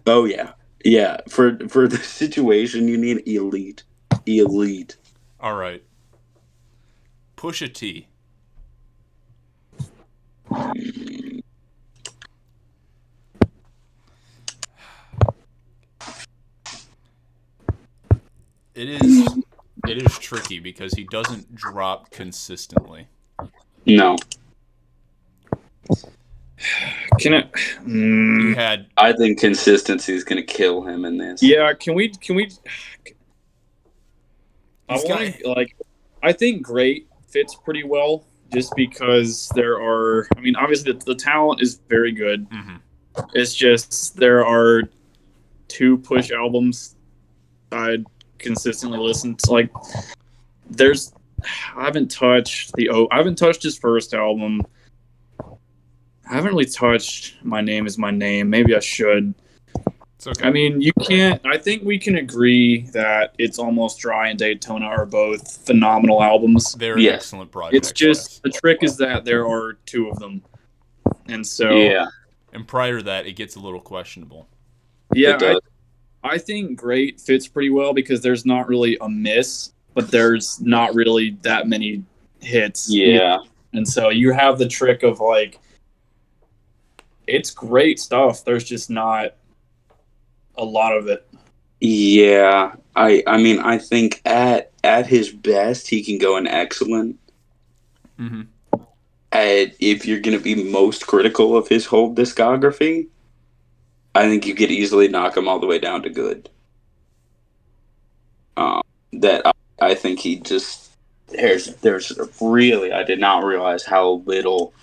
S2: Oh yeah. Yeah. For the situation, you need elite.
S1: All right. Pusha T. It is tricky because he doesn't drop consistently.
S2: No. I think consistency is going to kill him in this.
S3: Yeah, can we I think great fits pretty well, just because obviously the talent is very good. Mm-hmm. It's just there are 2 Push albums I'd consistently listen to. Like, I haven't touched his first album. I haven't really touched My Name Is My Name. Maybe I should.
S1: It's okay.
S3: I mean, you can't. I think we can agree that It's Almost Dry and Daytona are both phenomenal albums.
S1: They're excellent projects.
S3: It's just the trick is that there are 2 of them, and so
S1: And prior to that, it gets a little questionable.
S3: Yeah, I think great fits pretty well because there's not really a miss, but there's not really that many hits.
S2: Yeah.
S3: And so you have the trick of like, it's great stuff. There's just not a lot of it.
S2: Yeah. I mean, I think at his best, he can go an excellent.
S1: Mm-hmm.
S2: If you're going to be most critical of his whole discography, I think you could easily knock him all the way down to good. I think he just there's really, I did not realize how little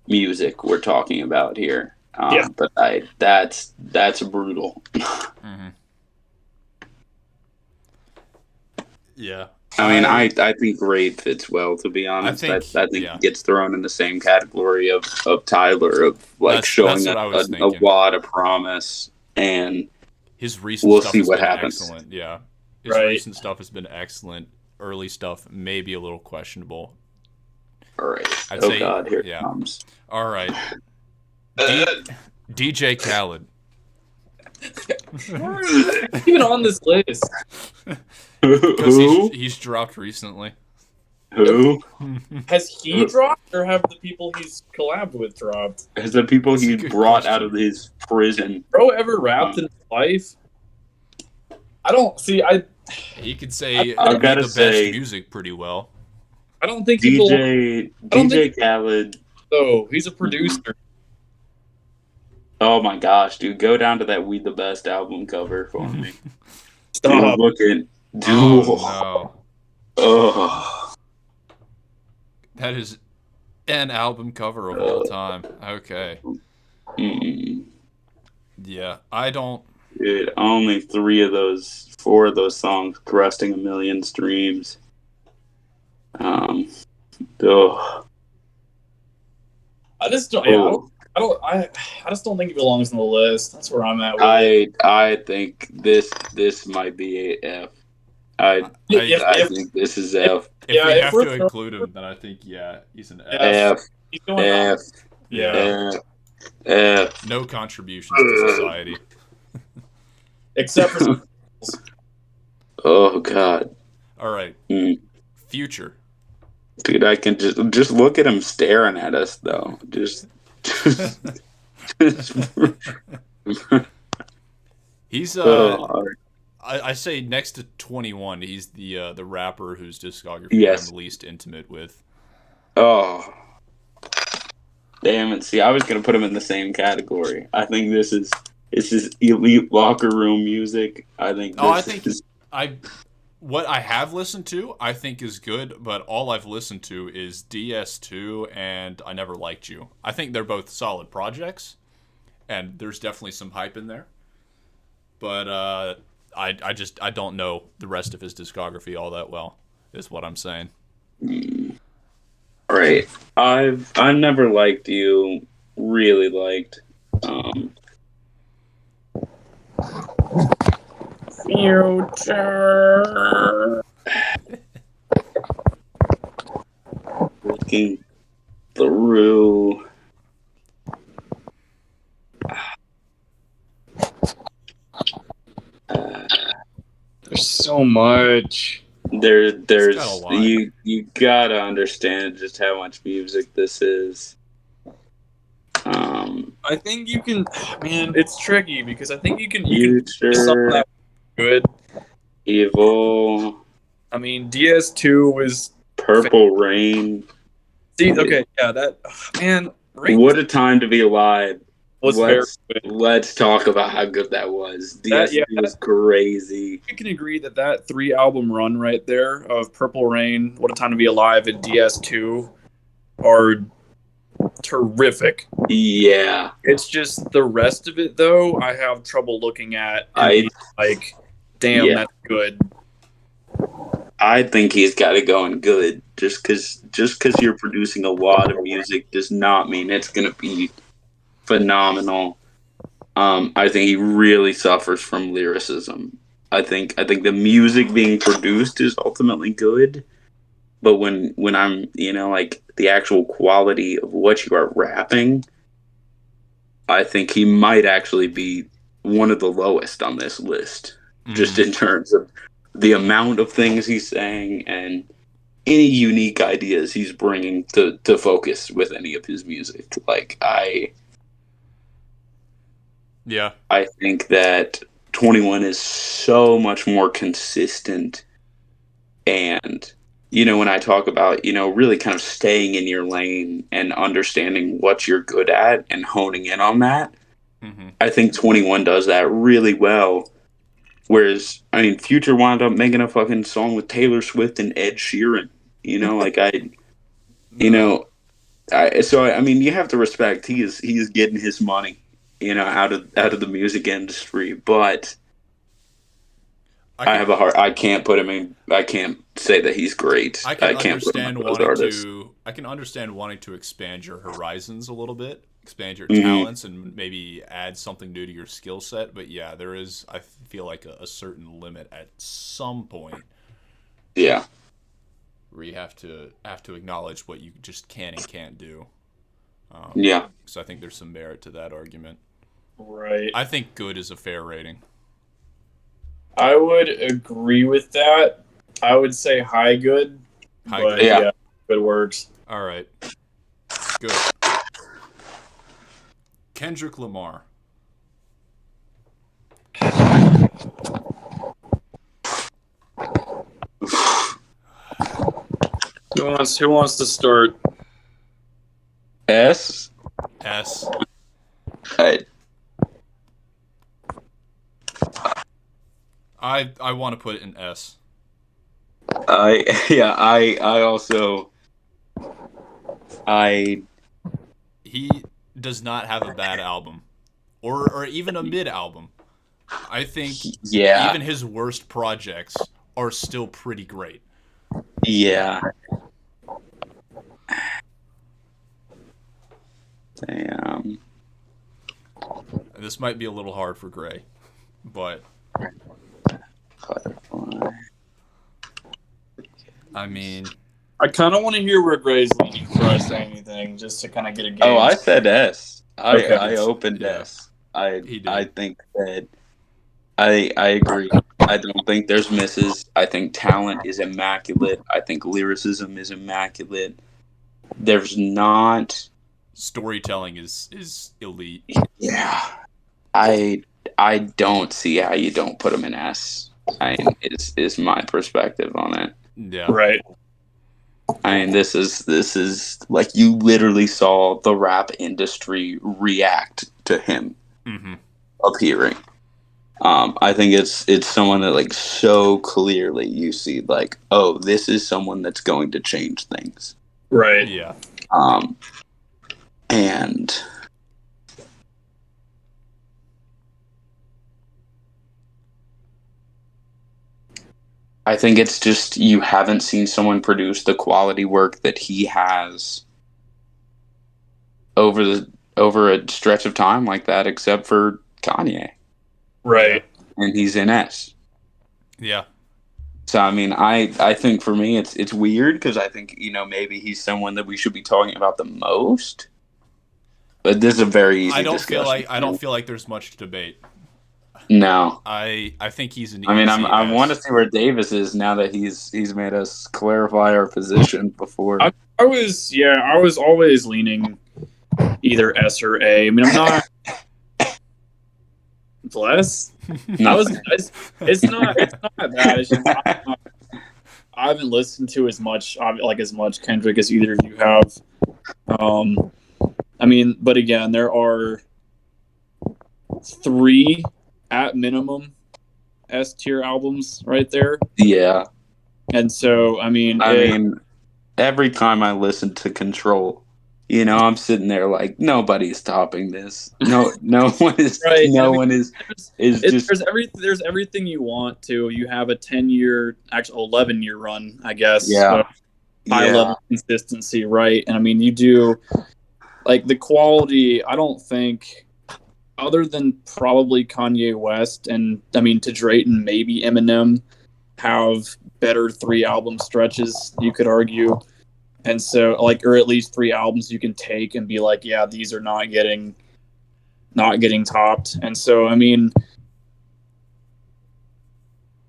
S2: music we're talking about here. But that's brutal.
S1: Mm-hmm. Yeah.
S2: I mean, I think great fits well, to be honest. I think he gets thrown in the same category of Tyler, of like showing a lot of promise, and
S1: his recent
S2: we'll
S1: stuff
S2: see
S1: has
S2: what
S1: been
S2: happens.
S1: Excellent. Yeah, his recent stuff has been excellent. Early stuff maybe a little questionable.
S2: All right.
S1: I'd say,
S2: God, here it comes.
S1: All right. DJ Khaled.
S3: Even on this list.
S1: Because he's dropped recently.
S2: Who?
S3: Has he dropped, or have the people he's collabed with dropped?
S2: Has the people he brought out of his prison?
S3: Bro ever rapped in his life? I don't see.
S1: He could say
S2: I've got to
S1: the
S2: say
S1: best music pretty well.
S3: I don't think
S2: DJ Khaled.
S3: Oh, he's a producer.
S2: Oh my gosh, dude! Go down to that "We the Best" album cover for me.
S3: Stop
S2: looking.
S1: Oh, no.
S2: Oh.
S1: That is an album cover of all time. Okay. Yeah, I don't.
S2: Dude, only 4 of those songs cresting 1 million streams.
S3: I just don't. I just don't think he belongs on the list. That's where I'm at.
S2: I think this might be a F. I think this is F.
S1: If we have to include him, then I think he's an F.
S3: He's going F.
S1: Yeah.
S2: F.
S1: No contributions to society.
S3: Except for
S2: oh God.
S1: All right. Future.
S2: Dude, I can just look at him staring at us though.
S1: He's I say next to 21, he's the rapper whose discography I'm least intimate with.
S2: Oh. Damn it. See, I was gonna put him in the same category. I think this is elite locker room music. I think
S1: what I have listened to, I think is good, but all I've listened to is DS2 and I Never Liked You. I think they're both solid projects, and there's definitely some hype in there. But I don't know the rest of his discography all that well, is what I'm saying.
S2: Right. I've Never Liked You really liked.
S3: Future.
S2: Looking through.
S3: There's so much.
S2: There's you gotta understand just how much music this is.
S3: I think you can, man. It's tricky because I think you can
S2: Future,
S3: something that good.
S2: Evil.
S3: I mean, DS2 was
S2: Purple Rain.
S3: See, okay, yeah, that man.
S2: What a time to be alive.
S3: Very good.
S2: Let's talk about how good that was. DS2 was crazy.
S3: You can agree that 3-album run right there of Purple Rain, What a Time to Be Alive, and DS2 are terrific.
S2: Yeah.
S3: It's just the rest of it, though, I have trouble looking at. Damn, that's good.
S2: I think he's got to go in good. Just because you're producing a lot of music does not mean it's going to be phenomenal. I think he really suffers from lyricism. I think the music being produced is ultimately good, but when I'm like the actual quality of what you are rapping, I think he might actually be one of the lowest on this list, just in terms of the amount of things he's saying and any unique ideas he's bringing to focus with any of his music. Like, I think that 21 is so much more consistent. And, when I talk about, really kind of staying in your lane and understanding what you're good at and honing in on that, I think 21 does that really well. Whereas, Future wound up making a fucking song with Taylor Swift and Ed Sheeran. You have to respect he's getting his money, out of the music industry. But I can't put him in. I can't say that he's great. I can understand
S1: wanting to expand your horizons a little bit, expand your talents, and maybe add something new to your skill set. But yeah, there is, I feel like, a certain limit at some point.
S2: Yeah.
S1: Where you have to acknowledge what you just can and can't do. So I think there's some merit to that argument.
S3: Right.
S1: I think good is a fair rating.
S3: I would agree with that. I would say high good. Good. Yeah, good works.
S1: All right. Good. Kendrick Lamar.
S3: Who wants to start?
S2: S.
S1: I want to put it in S. He does not have a bad album, or even a mid album. I think even his worst projects are still pretty great.
S2: Yeah. Damn.
S1: This might be a little hard for Gray, but I
S3: kind of want to hear where Gray's leaning before I say anything, just to kind of get a gauge.
S2: Oh, I said S. I opened S. I think that I agree. I don't think there's misses. I think talent is immaculate. I think lyricism is immaculate. There's not...
S1: Storytelling is elite.
S2: Yeah. I don't see how you don't put him in S. Is my perspective on it.
S1: Yeah.
S3: Right.
S2: This is like, you literally saw the rap industry react to him appearing. I think it's someone that, like, so clearly you see, like, oh, this is someone that's going to change things.
S3: Right.
S1: Yeah.
S2: And I think it's just, you haven't seen someone produce the quality work that he has over a stretch of time like that, except for Kanye.
S3: Right.
S2: And he's in S.
S1: Yeah.
S2: So, I think for me, it's weird, because I think, maybe he's someone that we should be talking about the most. But this is a very easy discussion.
S1: I don't feel like there's much debate.
S2: No.
S1: I think he's an
S2: I want to see where Davis is now that he's made us clarify our position before.
S3: I was always leaning either S or A. I'm not... Bless?
S2: No.
S3: It's not bad. It's just, I haven't listened to as much Kendrick as either of you have. But again, there are 3 at minimum S tier albums right there.
S2: Yeah.
S3: And so,
S2: every time I listen to Control, I'm sitting there like, nobody's topping this. No one is.
S3: Right.
S2: No one is.
S3: There's everything you want to. You have a 10-year, actually 11-year run, I guess.
S2: Yeah.
S3: High level consistency, right? And you do, like, the quality. I don't think, other than probably Kanye West and to Dray and maybe Eminem, have better 3 album stretches, you could argue. And so, or at least 3 albums you can take and be like, yeah, these are not getting not getting topped. And so, I mean,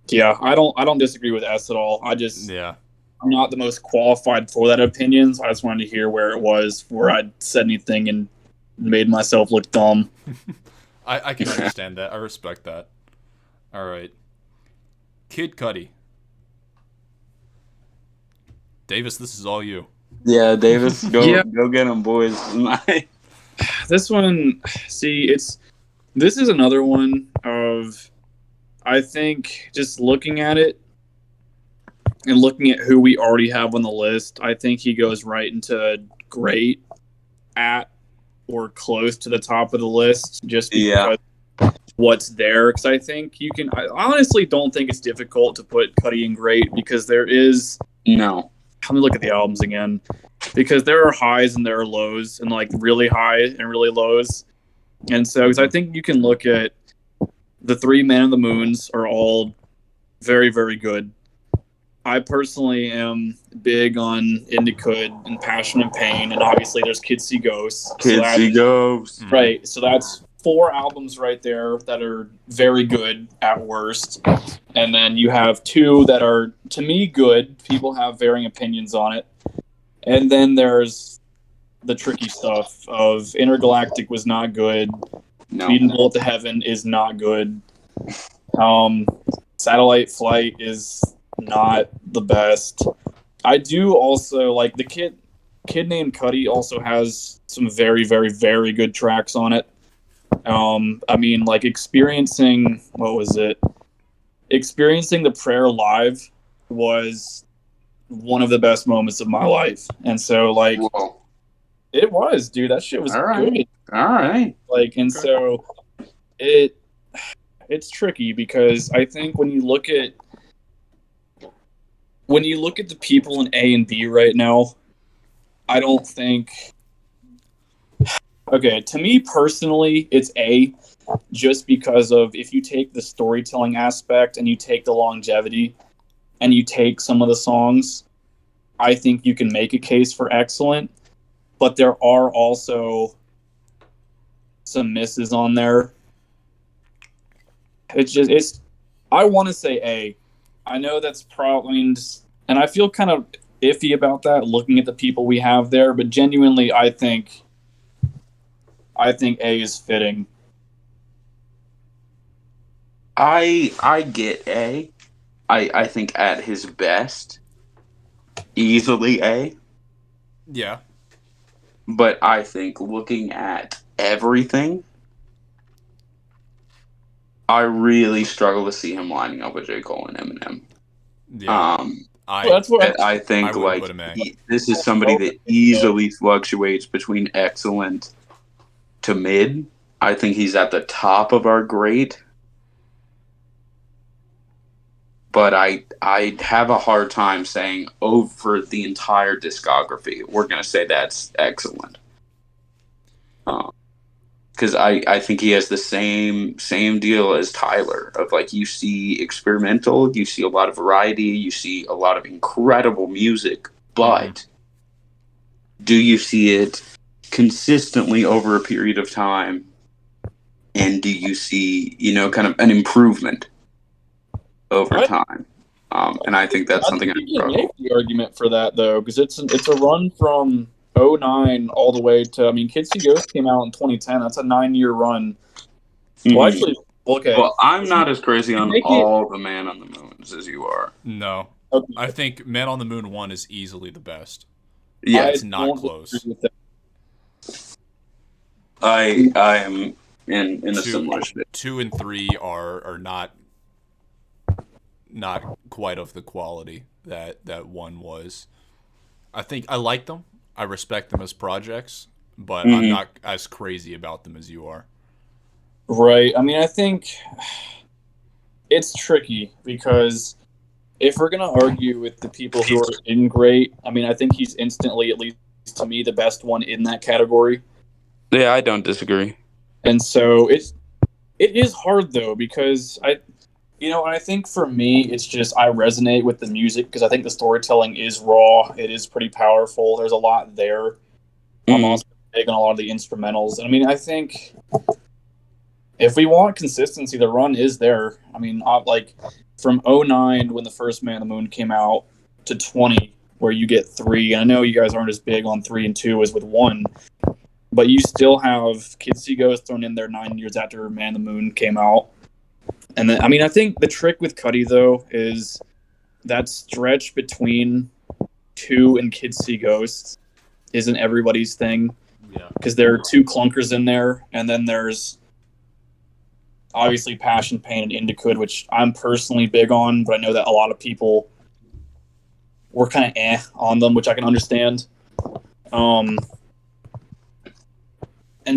S3: yeah, I don't disagree with S at all. I'm not the most qualified for that opinion, so I just wanted to hear where it was before I said anything and made myself look dumb.
S1: I can understand that. I respect that. All right. Kid Cudi. Davis, this is all you.
S2: Yeah, Davis, go get him, boys.
S3: This one, see, this is another one of, I think, just looking at it and looking at who we already have on the list, I think he goes right into great at or close to the top of the list just because what's there. Because I think I honestly don't think it's difficult to put Cudi in great because there is
S2: no.
S3: Let me look at the albums again, because there are highs and there are lows, and like really high and really lows. And so, because I think you can look at the 3 Man on the Moons are all very, very good. I personally am big on Into Could and Passion and Pain, and obviously there's Kids See Ghosts.
S2: Kids See Ghosts.
S3: Right, so that's 4 albums right there that are very good at worst. And then you have 2 that are, to me, good. People have varying opinions on it. And then there's the tricky stuff of Intergalactic was not good.
S2: No.
S3: Speed and Bullet to Heaven is not good. Satellite Flight is not the best. I do also like the Kid Named Cudi also has some very, very, very good tracks on it. I mean, like experiencing the prayer live was one of the best moments of my life. And so like,
S2: whoa.
S3: It was, dude, that shit was
S2: all right.
S3: good.
S2: All right.
S3: Like, and so it's tricky because I think when you look at the people in A and B right now, I don't think, okay, to me personally, it's A, just because of if you take the storytelling aspect and you take the longevity and you take some of the songs, I think you can make a case for excellent. But there are also some misses on there. I want to say A. I know that's probably, and I feel kind of iffy about that looking at the people we have there, but genuinely, I think A is fitting.
S2: I get A. I think at his best, easily A.
S1: Yeah.
S2: But I think looking at everything, I really struggle to see him lining up with J. Cole and Eminem.
S1: Yeah.
S2: I think like this is somebody that easily fluctuates between excellent to mid. I think he's at the top of our grade. But I have a hard time saying over the entire discography, we're going to say that's excellent. Because I think he has the same deal as Tyler of like you see experimental, you see a lot of variety, you see a lot of incredible music, but do you see it consistently over a period of time? And do you see, kind of an improvement over time? And I think that's something I
S3: can make the argument for that though, because it's a run from 2009 all the way to, I mean, Kids See Ghosts came out in 2010. That's a 9-year run. Mm-hmm. Well, actually, okay.
S2: Well, I'm not as crazy on all the Man on the Moons as you are.
S1: No.
S3: Okay.
S1: I think Man on the Moon 1 is easily the best.
S2: Yeah,
S1: it's not close.
S2: I am in a similar state.
S1: 2 and 3 are not quite of the quality that 1 was. I think I like them. I respect them as projects, but I'm not as crazy about them as you are.
S3: Right. I mean, I think it's tricky because if we're going to argue with the people who are in great, I mean, I think he's instantly, at least to me, the best one in that category.
S2: Yeah, I don't disagree.
S3: And so it is hard though, because I think for me, it's just I resonate with the music because I think the storytelling is raw. It is pretty powerful. There's a lot there. I'm also big on a lot of the instrumentals. And I mean, I think if we want consistency, the run is there. I mean, like from 09 when the first Man on the Moon came out to 20, where you get 3. I know you guys aren't as big on 3 and 2 as with 1, but you still have Kids See Ghosts thrown in there 9 years after Man on the Moon came out. And then, I mean, I think the trick with Cudi, though, is that stretch between 2 and Kids See Ghosts isn't everybody's thing.
S1: Yeah.
S3: Because there are 2 clunkers in there, and then there's obviously Passion, Pain, and Indicood, which I'm personally big on, but I know that a lot of people were kind of on them, which I can understand. And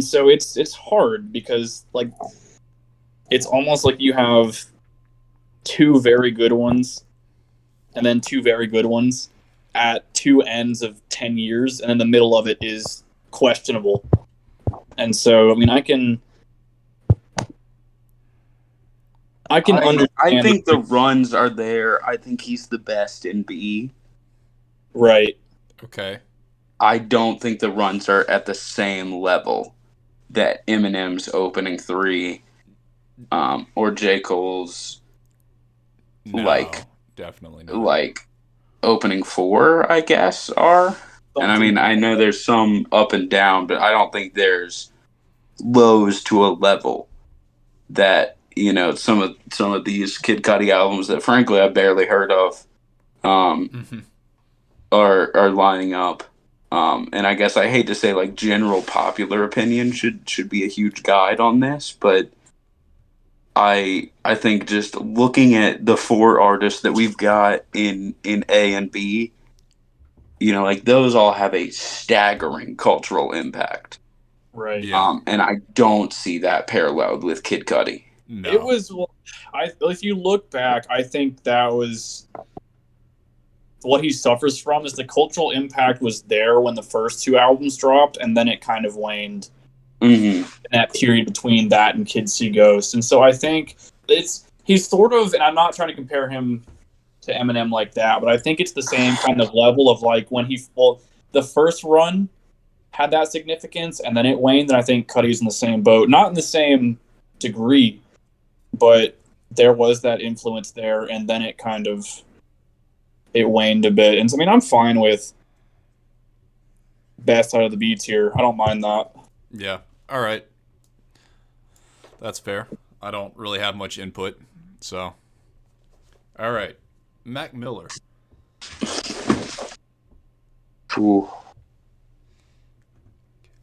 S3: so it's hard because like it's almost like you have 2 very good ones and then 2 very good ones at 2 ends of 10 years, and in the middle of it is questionable. And so, I mean, I can understand.
S2: I think the runs are there. I think he's the best in B.
S3: Right.
S1: Okay.
S2: I don't think the runs are at the same level that Eminem's opening 3, or J. Cole's
S1: No, definitely not.
S2: like opening 4, I guess, are. And I mean, I know there's some up and down, but I don't think there's lows to a level that, you know, some of these Kid Cudi albums that frankly I barely heard of are lining up. And I guess I hate to say like general popular opinion should be a huge guide on this, but I think just looking at the 4 artists that we've got in A and B, you know, like those all have a staggering cultural impact.
S3: Right.
S1: Yeah.
S2: And I don't see that paralleled with Kid Cudi.
S1: No.
S3: It was, if you look back, I think that was what he suffers from is the cultural impact was there when the first 2 albums dropped, and then it kind of waned in that period between that and Kids See Ghosts. And so I think he's sort of, and I'm not trying to compare him to Eminem like that, but I think it's the same kind of level of like when the first run had that significance and then it waned, and I think Cudi's in the same boat. Not in the same degree, but there was that influence there, and then it kind of it waned a bit. And so, I mean, I'm fine with best out of the B tier. I don't mind that.
S1: Yeah. All right. That's fair. I don't really have much input, so. All right. Mac Miller.
S2: Ooh.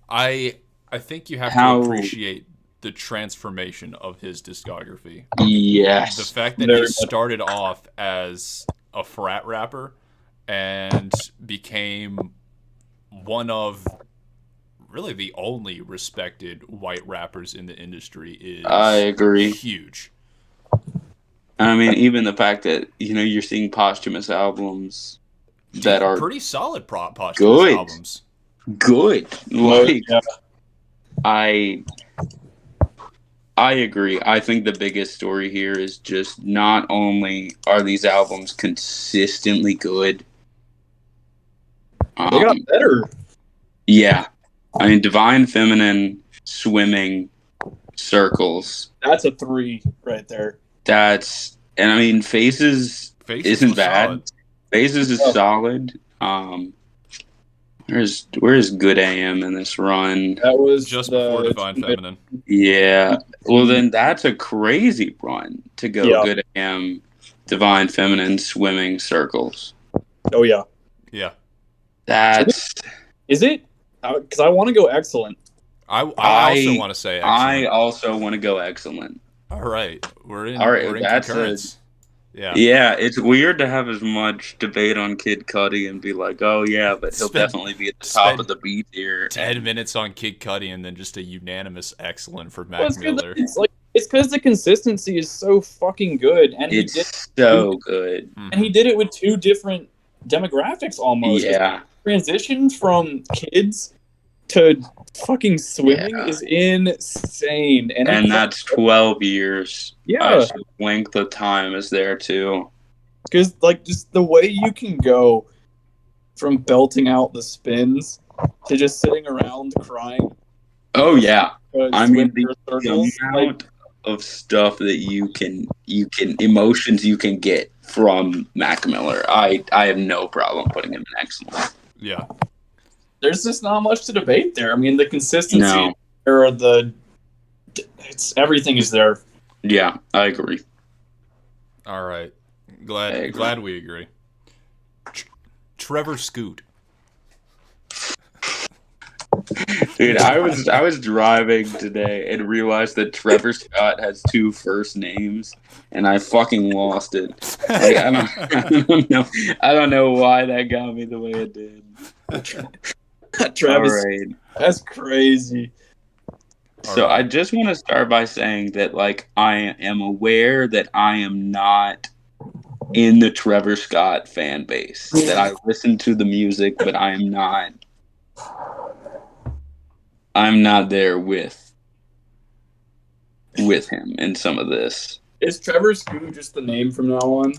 S1: I think you have to appreciate the transformation of his discography.
S2: Yes.
S1: The fact that he started off as a frat rapper and became one of really the only respected white rappers in the industry is
S2: I agree.
S1: Huge.
S2: I mean, even the fact that, you know, you're seeing posthumous albums that are
S1: pretty solid posthumous
S2: good.
S1: albums.
S2: Good. Like,
S3: yeah.
S2: I agree. I think the biggest story here is just not only are these albums consistently good,
S3: They got better.
S2: Yeah. I mean, Divine Feminine, Swimming, Circles.
S3: That's a 3 right there.
S2: And I mean, Faces isn't bad.
S1: Solid.
S2: Faces is solid. Where's Good AM in this run?
S3: That was
S1: just before Divine Feminine.
S2: Yeah. Well, then that's a crazy run to go Good AM, Divine Feminine, Swimming, Circles.
S3: Oh, yeah.
S1: Yeah.
S3: Is it? Because I want to go Excellent.
S1: I also want to say Excellent.
S2: I also want to go Excellent.
S1: All right. We're in
S2: that's
S1: concurrence.
S2: Yeah, it's weird to have as much debate on Kid Cudi and be like, oh yeah, but he'll definitely be at the top of the B tier.
S1: 10 minutes on Kid Cudi and then just a unanimous excellent for Mac Miller.
S3: It's because the consistency is so fucking good, and
S2: it's so good,
S3: and he did it with 2 different demographics almost.
S2: Yeah,
S3: transition from kids to fucking swimming is insane,
S2: and that's 12 years.
S3: Yeah,
S2: length of time is there too.
S3: Because like just the way you can go from belting out the spins to just sitting around crying.
S2: Oh yeah, I mean,
S3: swim your circles.
S2: the amount of stuff that you can emotions you can get from Mac Miller, I have no problem putting him in excellent.
S1: Yeah.
S3: There's just not much to debate there. I mean, the consistency
S2: No.
S3: or everything is there.
S2: Yeah, I agree.
S1: All right. Glad we agree. Trevor Scoot.
S2: Dude, I was driving today and realized that Trevor Scott has 2 first names, and I fucking lost it. Like, I don't know why that got me the way it did.
S3: Travis,
S2: All right.
S3: that's crazy.
S2: So I just want to start by saying that, like, I am aware that I am not in the Trevor Scott fan base. That I listen to the music, but I'm not there with him in some of this.
S3: Is Trevor Scoot just the name from now on?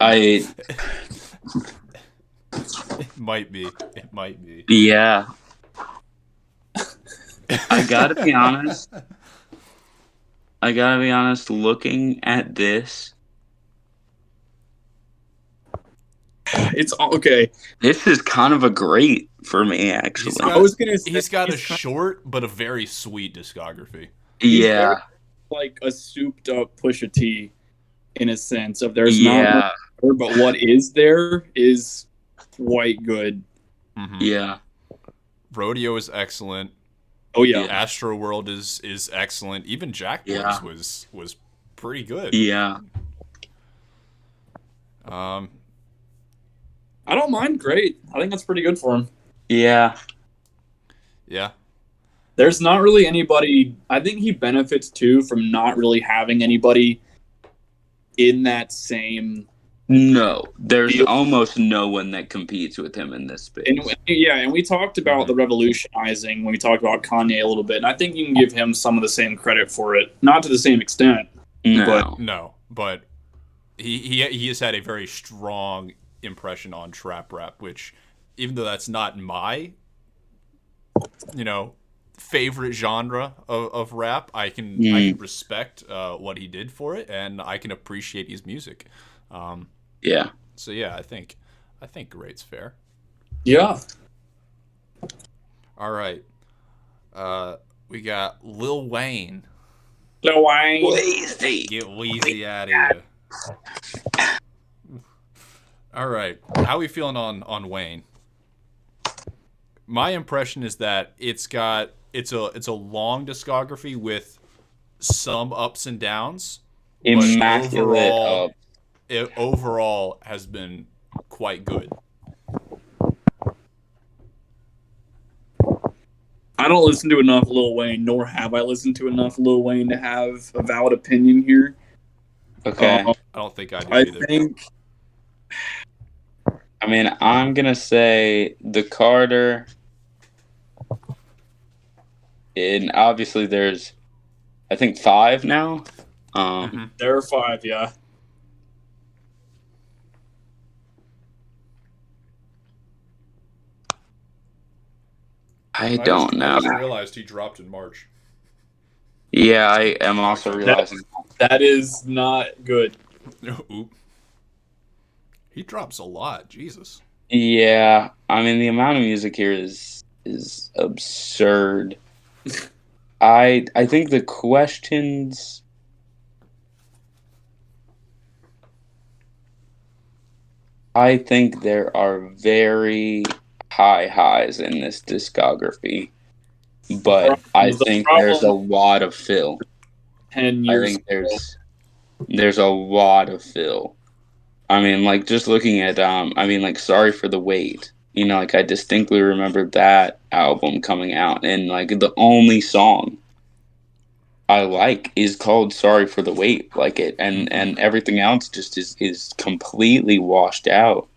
S2: It
S1: might be.
S2: Yeah. I gotta be honest. Looking at this,
S3: it's okay.
S2: This is kind of a great for me, actually.
S3: I was gonna say
S1: he's got a short but a very sweet discography.
S2: Yeah,
S3: like a souped up Pusha T, in a sense of there's not much there, but what is there is quite good.
S1: Mm-hmm.
S2: Yeah,
S1: Rodeo is excellent.
S3: Oh yeah,
S1: Astro World is excellent. Even Jack Boys was pretty good.
S2: Yeah.
S3: I don't mind. Great. I think that's pretty good for him.
S2: Yeah.
S1: Yeah.
S3: There's not really anybody. I think he benefits too from not really having anybody in that same.
S2: No, there's almost no one that competes with him in this space.
S3: And we talked about the revolutionizing when we talked about Kanye a little bit, and I think you can give him some of the same credit for it, not to the same extent.
S1: But he has had a very strong impression on trap rap, which, even though that's not my, favorite genre of rap, I can respect what he did for it, and I can appreciate his music.
S2: Yeah.
S1: So yeah, I think great's fair.
S3: Yeah.
S1: All right. We got Lil Wayne.
S3: Lil Wayne.
S2: Weezy.
S1: Get Weezy out of here. All right. How are we feeling on Wayne? My impression is that it's a long discography with some ups and downs.
S2: Immaculate.
S1: It overall has been quite good.
S3: I don't listen to enough Lil Wayne, nor have I listened to enough Lil Wayne to have a valid opinion here.
S2: Okay.
S1: I don't think I do either.
S2: I mean, I'm gonna say the Carter, and obviously there's, I think, 5 now.
S3: There are 5, yeah.
S2: I don't know.
S1: I just realized he dropped in March.
S2: Yeah, I am also realizing
S3: that is not good.
S1: Oop. He drops a lot, Jesus.
S2: Yeah, I mean the amount of music here is absurd. I think the questions. I think there are very high highs in this discography, but I think there's a lot of fill.
S3: 10 years.
S2: I think there's a lot of fill. I mean, like, just looking at Sorry for the Wait. I distinctly remember that album coming out, and like the only song I like is called Sorry for the Wait, and everything else just is completely washed out.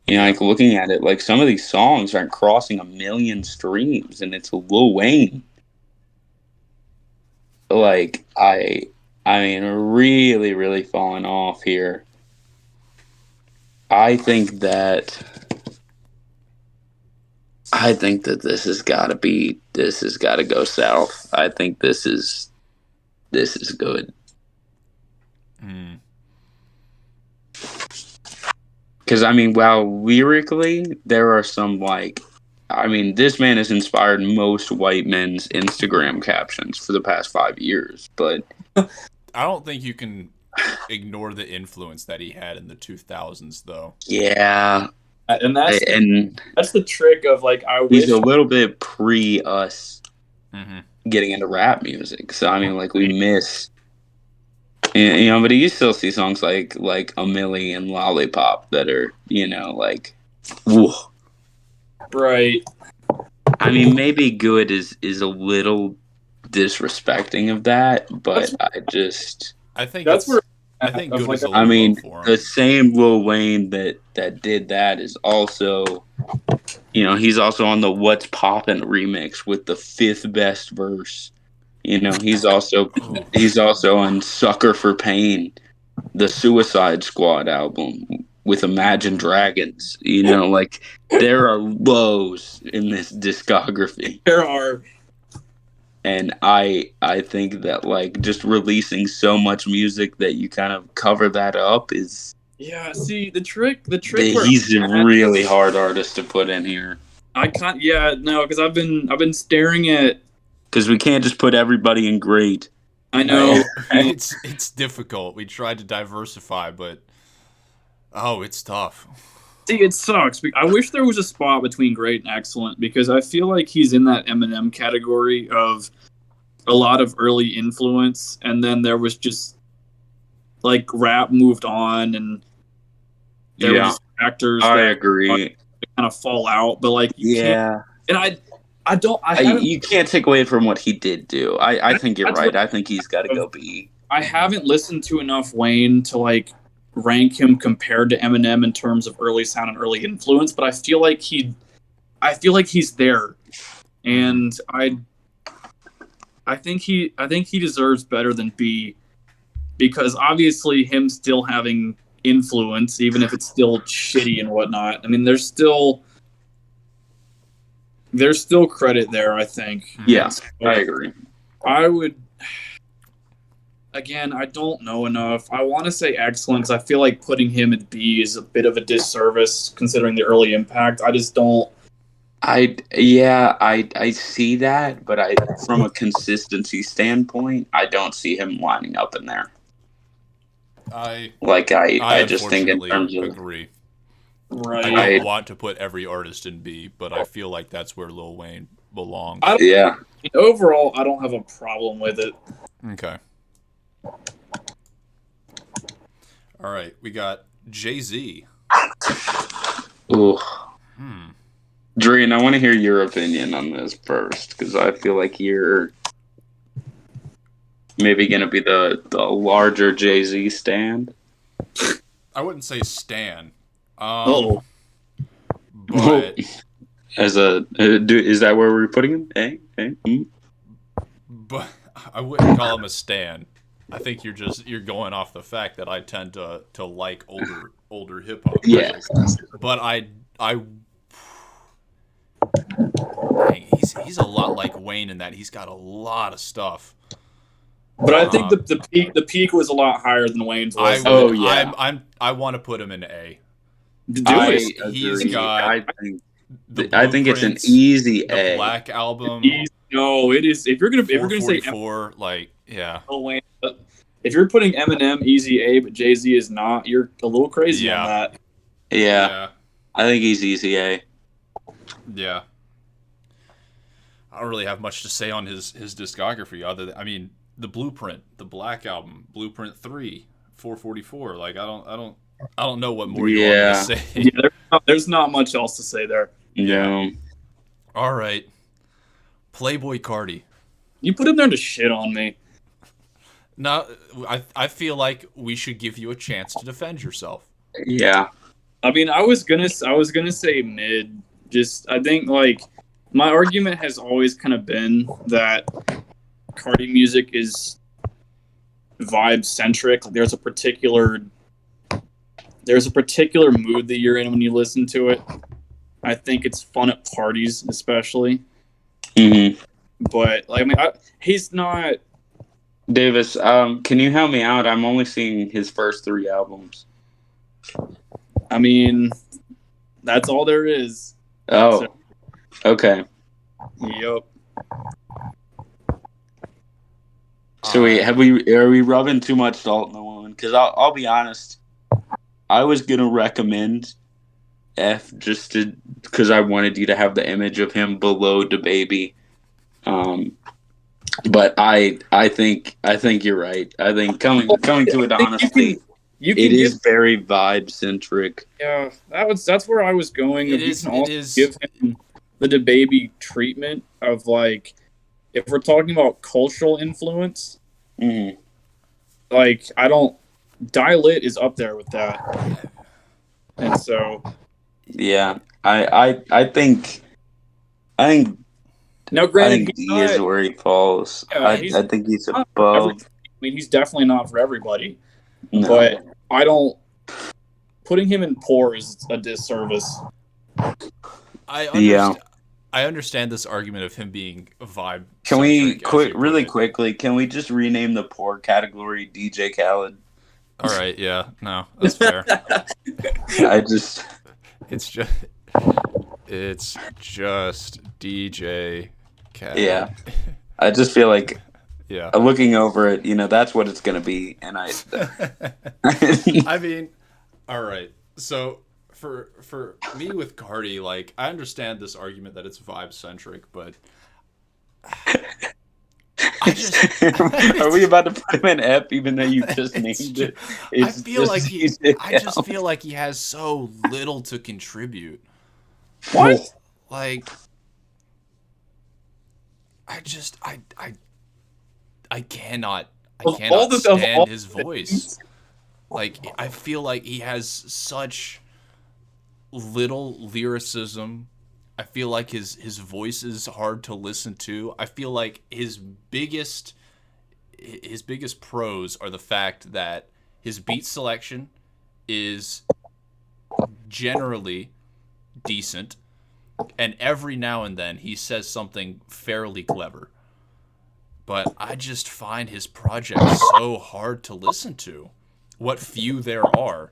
S2: Like, looking at it, like, some of these songs aren't crossing 1 million streams, and it's Lil Wayne. Like, I mean, really, really falling off here. I think that I think that this has got to go south. I think this is good.
S1: Mm.
S2: Because, I mean, while lyrically, there are some, like, I mean, this man has inspired most white men's Instagram captions for the past 5 years, but
S1: I don't think you can ignore the influence that he had in the 2000s, though.
S2: yeah,
S3: And that's
S2: and
S3: the trick of, like, I
S2: he's
S3: wish.
S2: a little bit pre us
S1: Mm-hmm.
S2: getting into rap music. So, I mean, like, we miss, you know, but you still see songs like A Milli and Lollipop that are, you know, like, woo.
S3: Right.
S2: I mean, maybe good is a little disrespecting of that, but
S1: I think
S3: That's where
S1: I think
S3: of,
S1: good
S3: like,
S1: is a
S2: I
S1: little
S2: mean,
S1: low for him.
S2: the same Lil Wayne that did that is also, you know, he's also on the What's Poppin' remix with the 5th best verse. You know, he's also on Sucker for Pain, the Suicide Squad album with Imagine Dragons. You know, like there are lows in this discography.
S3: there are.
S2: And I think that, like, just releasing so much music that you kind of cover that up is
S3: Yeah, see, the trick where
S2: he's a really hard artist to put in here.
S3: I can't. Yeah, no, because I've been staring at.
S2: Because we can't just put everybody in great.
S3: I know.
S1: It's difficult. We tried to diversify, but it's tough.
S3: See, it sucks. I wish there was a spot between great and excellent, because I feel like he's in that Eminem category of a lot of early influence, and then there was just, like, rap moved on, and there were just actors
S2: I
S3: that
S2: agree.
S3: kind of fall out. But, like, you can't. And
S2: you can't take away from what he did do. I think you're right. I think he's got to go B.
S3: I haven't listened to enough Wayne to, like, rank him compared to Eminem in terms of early sound and early influence, but I feel like he's there, and I think he deserves better than B, because obviously him still having influence, even if it's still shitty and whatnot. I mean, there's still credit there, I think.
S2: Yeah, I agree.
S3: I would. Again, I don't know enough. I want to say excellent, because I feel like putting him at B is a bit of a disservice considering the early impact. I just don't.
S2: I see that, but from a consistency standpoint, I don't see him lining up in there.
S1: I
S2: just think in terms of
S1: agree.
S3: Right.
S1: I don't want to put every artist in B, but I feel like that's where Lil Wayne belongs.
S3: Overall, I don't have a problem with it.
S1: Okay. All right, we got Jay-Z.
S2: Ooh. Dre, and I want to hear your opinion on this first, because I feel like you're maybe going to be the larger Jay-Z stand.
S1: I wouldn't say stan.
S3: But
S2: is that where we're putting him?
S1: But I wouldn't call him a stan. I think you're going off the fact that I tend to like older hip hop.
S2: Yeah.
S1: But he's a lot like Wayne in that he's got a lot of stuff.
S3: But I think the peak was a lot higher than Wayne's was.
S1: I want to put him in A.
S2: He's got. I think it's an easy A.
S1: The Black Album.
S3: No, it is. If you're gonna say
S1: like, yeah.
S3: Wayne, if you're putting Eminem easy A, but Jay-Z is not, you're a little crazy on that.
S2: Yeah. I think he's easy A.
S1: Yeah. I don't really have much to say on his discography other than, I mean, the Blueprint, the Black Album, Blueprint 3, 444. Like, I don't know what more you want me to say.
S3: Yeah, there's not much else to say there.
S2: Yeah.
S1: All right. Playboi Carti.
S3: You put him there to shit on me.
S1: No, I feel like we should give you a chance to defend yourself.
S2: Yeah.
S3: I mean, I was gonna say mid. Just, I think, like, my argument has always kind of been that Carti music is vibe centric. There's a particular mood that you're in when you listen to it, I think it's fun at parties, especially.
S2: Mm-hmm.
S3: But like, he's not.
S2: Davis, can you help me out? I'm only seeing his first 3 albums.
S3: I mean, that's all there is.
S2: Oh,
S3: So,
S2: okay.
S3: yep.
S2: So are we rubbing too much salt in the wound? Because I'll be honest, I was gonna recommend F just because I wanted you to have the image of him below DaBaby. But I think you're right. I think coming to it honestly,
S3: you can
S2: it is
S3: give,
S2: very vibe centric.
S3: yeah, that's where I was going.
S1: It
S3: You
S1: is.
S3: can
S1: It
S3: also
S1: is.
S3: give him the DaBaby treatment of like, if we're talking about cultural influence,
S2: Mm.
S3: like Dial It is up there with that, and so
S2: Yeah, I think
S3: now
S2: I
S3: granted
S2: think
S3: he's
S2: D is
S3: not.
S2: where he falls.
S3: Yeah,
S2: I
S3: he's
S2: think he's
S3: not for
S2: above.
S3: I mean, he's definitely not for everybody,
S2: No.
S3: but I don't. Putting him in poor is a disservice.
S2: Yeah.
S1: I understand this argument of him being vibe.
S2: Can we
S1: quickly?
S2: Can we just rename the poor category DJ Khaled?
S1: All right, yeah, no, that's fair.
S2: I just
S1: It's just DJ Khaled.
S2: Yeah. I just feel like
S1: yeah.
S2: looking over it, that's what it's gonna be, and I.
S1: I mean, all right. So for me with Carti, like I understand this argument that it's vibe centric, but
S2: Are we about to put him in F even though you just named it?
S1: I just feel like he has so little to contribute.
S3: What?
S1: Like I cannot stand his voice. Like I feel like he has such little lyricism. I feel like his voice is hard to listen to. I feel like his biggest pros are the fact that his beat selection is generally decent, and every now and then he says something fairly clever. But I just find his projects so hard to listen to. What few there are.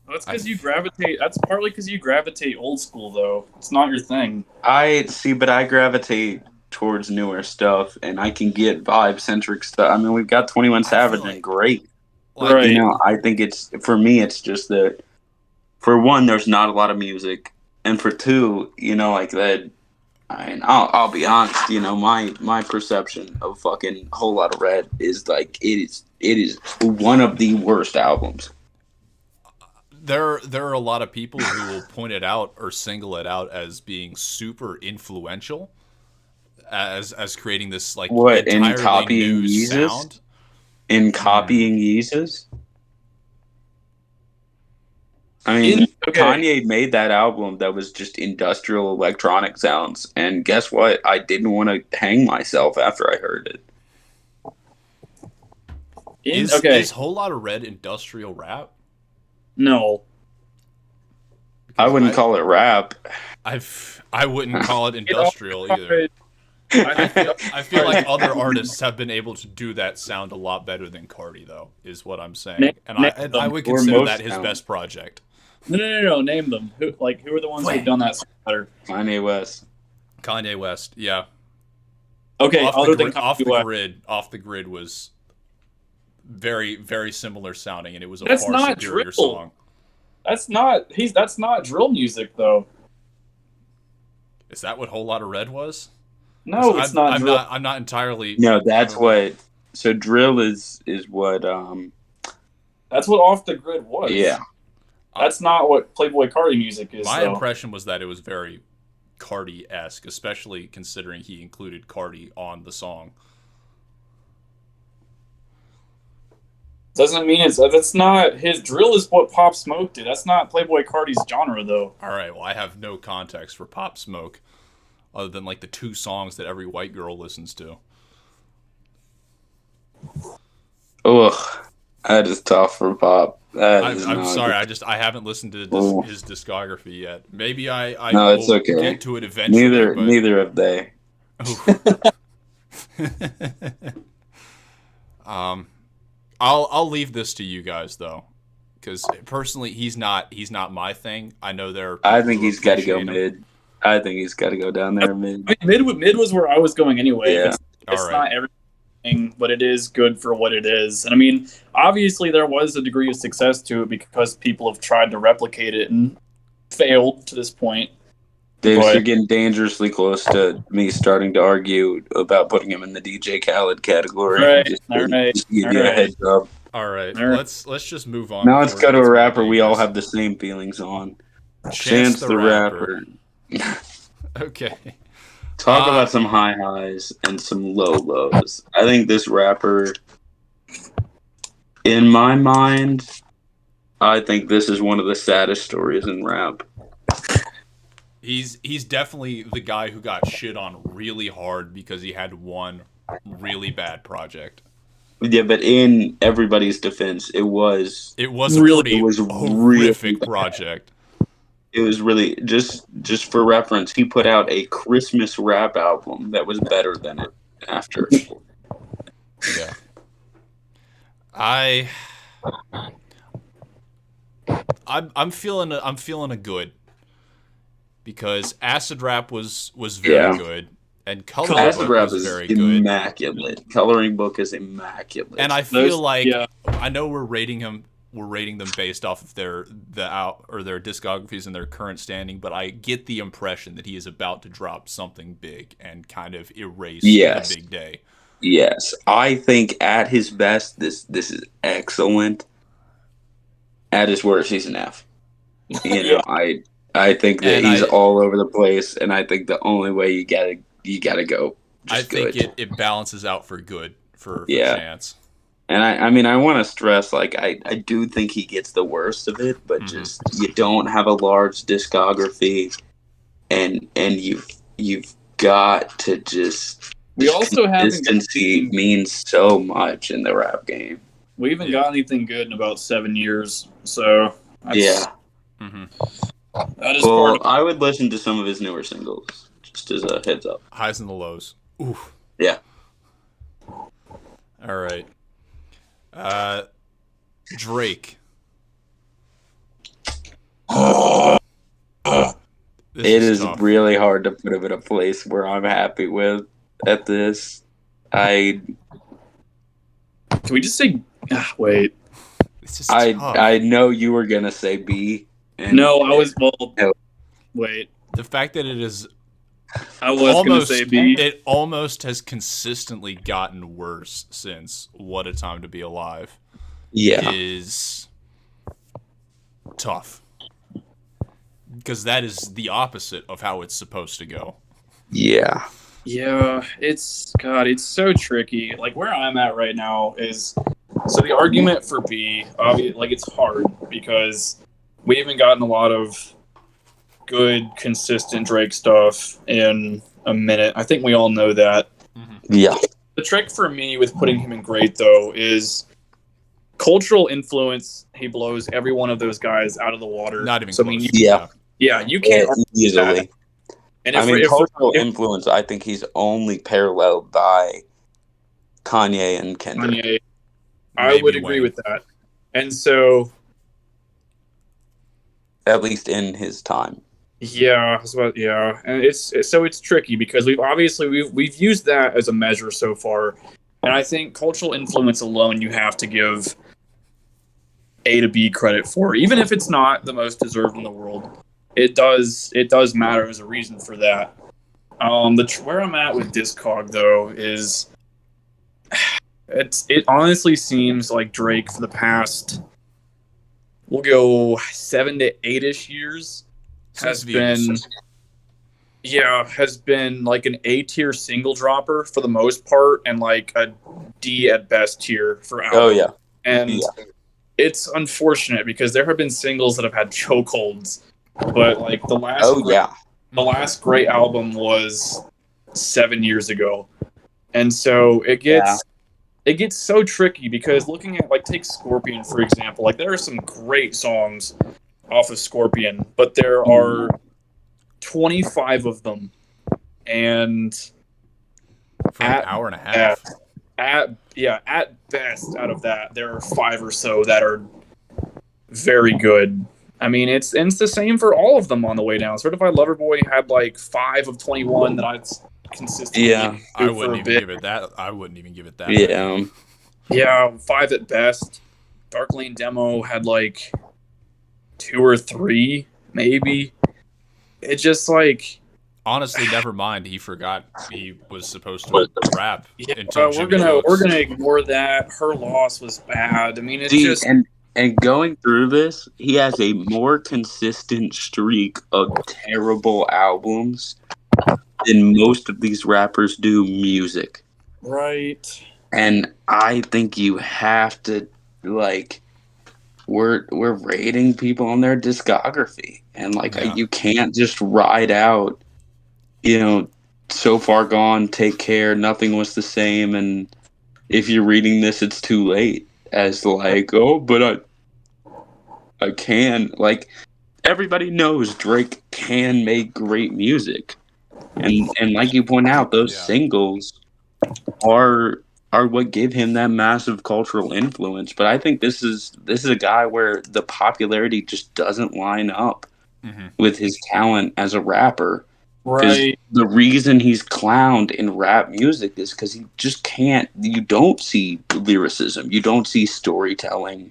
S3: That's because you gravitate. That's partly because you gravitate old school, though. It's not your thing.
S2: But I gravitate towards newer stuff, and I can get vibe centric stuff. I mean, we've got 21 Savage, and great.
S3: Right.
S2: I think for me, it's just that. For one, there's not a lot of music, and for two, like that. I mean, I'll be honest. My perception of fucking Whole Lot of Red is like it is one of the worst albums.
S1: There are a lot of people who will point it out or single it out as being super influential, as creating this like entirely new sound.
S2: In copying Yeezus. I mean, Kanye made that album that was just industrial electronic sounds, and guess what? I didn't want to hang myself after I heard it.
S1: Is Whole Lot of Red industrial rap?
S3: No.
S2: I wouldn't call it rap.
S1: I wouldn't call it industrial either. I feel like other artists have been able to do that sound a lot better than Carti, though, is what I'm saying. And I would consider that his best project.
S3: No. Name them. Who are the ones who've done that better?
S2: Kanye
S1: West, yeah.
S3: Okay,
S1: off the grid was very, very similar sounding, and it was a far superior song.
S3: That's not drill music, though.
S1: Is that what Whole Lot of Red was?
S3: No, it's not drill.
S1: I'm not entirely.
S2: No, that's what. So drill is what.
S3: That's what Off the Grid was.
S2: Yeah.
S3: That's not what Playboi Carti music is.
S1: My impression was that it was very Carti-esque, especially considering he included Carti on the song.
S3: Doesn't mean that's not his drill is what Pop Smoke did. That's not Playboi Carti's genre, though.
S1: All right, well, I have no context for Pop Smoke other than like the 2 songs that every white girl listens to.
S2: Ugh, that is tough for Pop.
S1: I'm sorry. I haven't listened to his discography yet. Maybe I
S2: No,
S1: will
S2: it's okay.
S1: get to it eventually.
S2: Neither have they.
S1: I'll leave this to you guys though, because personally, he's not my thing. I know there.
S2: I think he's got to go mid. I think he's got to go down there mid.
S3: Mid was where I was going anyway.
S2: Yeah.
S3: It's not everything, but it is good for what it is. And I mean, obviously, there was a degree of success to it because people have tried to replicate it and failed to this point.
S2: Davis, you're getting dangerously close to me starting to argue about putting him in the DJ Khaled category.
S3: Just
S2: give you a heads up.
S1: All right. Let's just move on.
S2: Now let's go to a rapper we all have the same feelings on. Chance the Rapper.
S1: Okay.
S2: Talk about some high highs and some low lows. I think this rapper, in my mind, I think this is one of the saddest stories in rap.
S1: He's definitely the guy who got shit on really hard because he had one really bad project.
S2: Yeah, but in everybody's defense, it was
S1: a pretty horrific project.
S2: It was really just for reference. He put out a Christmas rap album that was better than it after.
S1: Yeah, I'm feeling a good. Because Acid Rap was very good, and Coloring Book was very good.
S2: Immaculate. Coloring Book is immaculate.
S1: And I feel I know we're rating them based off of their discographies and their current standing, but I get the impression that he is about to drop something big and kind of erase the big day.
S2: Yes, I think at his best, this is excellent. At his worst, he's an F. I think that he's all over the place, and I think the only way you gotta go.
S1: I think it balances out for good for Chance.
S2: And I want to stress, like, I do think he gets the worst of it, but just you don't have a large discography, and you've got to just.
S3: We also have
S2: consistency means so much in the rap game.
S3: We haven't got anything good in about 7 years, so that is
S2: I would listen to some of his newer singles, just as a heads up.
S1: Highs and the lows. Oof.
S2: Yeah.
S1: All right. Drake.
S2: It is really hard to put him in a place where I'm happy with at this. Can
S3: we just say wait?
S2: I know you were gonna say B.
S3: Wait.
S1: The fact that it is
S3: I was going to say B.
S1: It almost has consistently gotten worse since What a Time to Be Alive.
S2: Yeah.
S1: Is tough. Because that is the opposite of how it's supposed to go.
S2: Yeah.
S3: Yeah, it's so tricky. Like, where I'm at right now is, so the argument for B, obviously, it's hard because we haven't gotten a lot of good, consistent Drake stuff in a minute. I think we all know that.
S2: Yeah.
S3: The trick for me with putting him in great, though, is cultural influence. He blows every one of those guys out of the water.
S1: Not even
S3: close. You can't
S2: easily. And cultural influence, I think he's only paralleled by Kanye and Kendrick.
S3: I would agree with that. And so,
S2: at least in his time.
S3: Yeah, and it's tricky because we've used that as a measure so far, and I think cultural influence alone you have to give A to B credit for, even if it's not the most deserved in the world. It does matter as a reason for that. Where I'm at with Discog though is it honestly seems like Drake for the past, we'll go 7 to 8-ish years, has been like an A tier single dropper for the most part, and like a D at best tier for album.
S2: Oh yeah,
S3: and it's unfortunate because there have been singles that have had chokeholds, but like the last great album was 7 years ago, and so it gets it gets so tricky because looking at, like, take Scorpion, for example. Like, there are some great songs off of Scorpion, but there are 25 of them. And
S1: for an hour and a half.
S3: At best, out of that, there are 5 or so that are very good. I mean, it's the same for all of them on the way down. Certified Lover Boy had like 5 of 21 that I'd consistently.
S2: Yeah,
S1: I wouldn't even give it that. I wouldn't even give it that.
S2: Yeah,
S3: yeah, 5 at best. Dark Lane Demo had like 2 or 3, maybe. It's just like.
S1: Honestly, never mind. He forgot he was supposed to rap.
S3: Yeah,
S1: until
S3: we're gonna ignore that. Her loss was bad. I mean, it's just.
S2: And going through this, he has a more consistent streak of terrible albums than most of these rappers do music.
S3: Right.
S2: And I think you have to, like, we're rating people on their discography. And, like, you can't just ride out, So Far Gone, Take Care, Nothing Was the Same, and if you're reading this, it's too late. As like, oh, but I can. Like, everybody knows Drake can make great music, and like you point out, those singles are what give him that massive cultural influence. But I think this is a guy where the popularity just doesn't line up with his talent as a rapper.
S3: Right.
S2: The reason he's clowned in rap music is because he just can't. You don't see lyricism. You don't see storytelling.